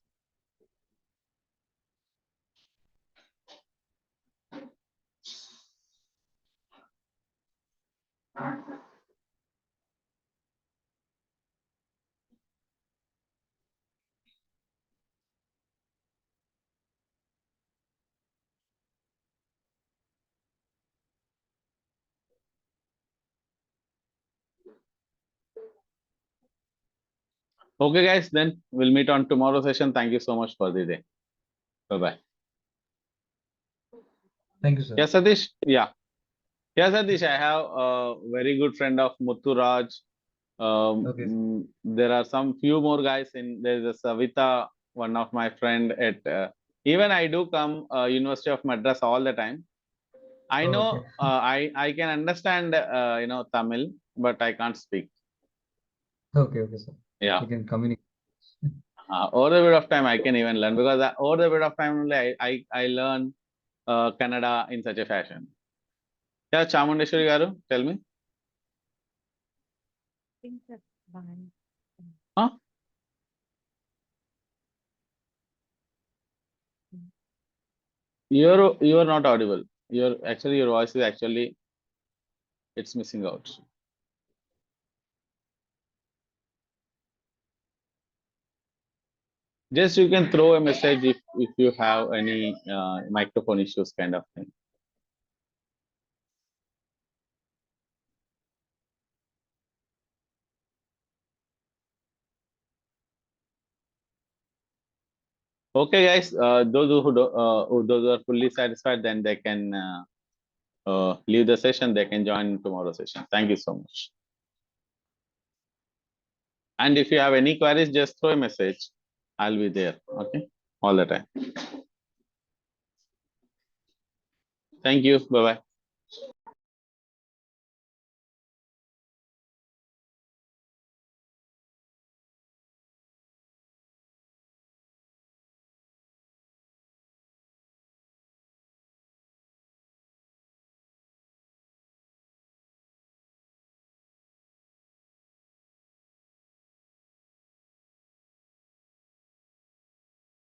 Okay, guys, then we'll meet on tomorrow's session. Thank you so much for the day. Bye-bye. Thank you, sir. Yes, Satish. Yeah. Yes, Satish, I have a very good friend of Muthu Raj. Okay. There are some few more guys in, there's a Savita, one of my friend at, even I do come University of Madras all the time. I know, Okay. I can understand, Tamil, but I can't speak. Okay, sir. Yeah. You can communicate. Over a bit of time, I can even learn, because over a bit of time only I learn Kannada in such a fashion. Yeah, Chamundeshwari garu, tell me. Huh? You are not audible. Your voice is actually, it's missing out. Just you can throw a message if you have any microphone issues kind of thing. Okay, guys. Those those who are fully satisfied, then they can leave the session. They can join tomorrow's session. Thank you so much. And if you have any queries, just throw a message. I'll be there. Okay, all the time. Thank you. Bye bye.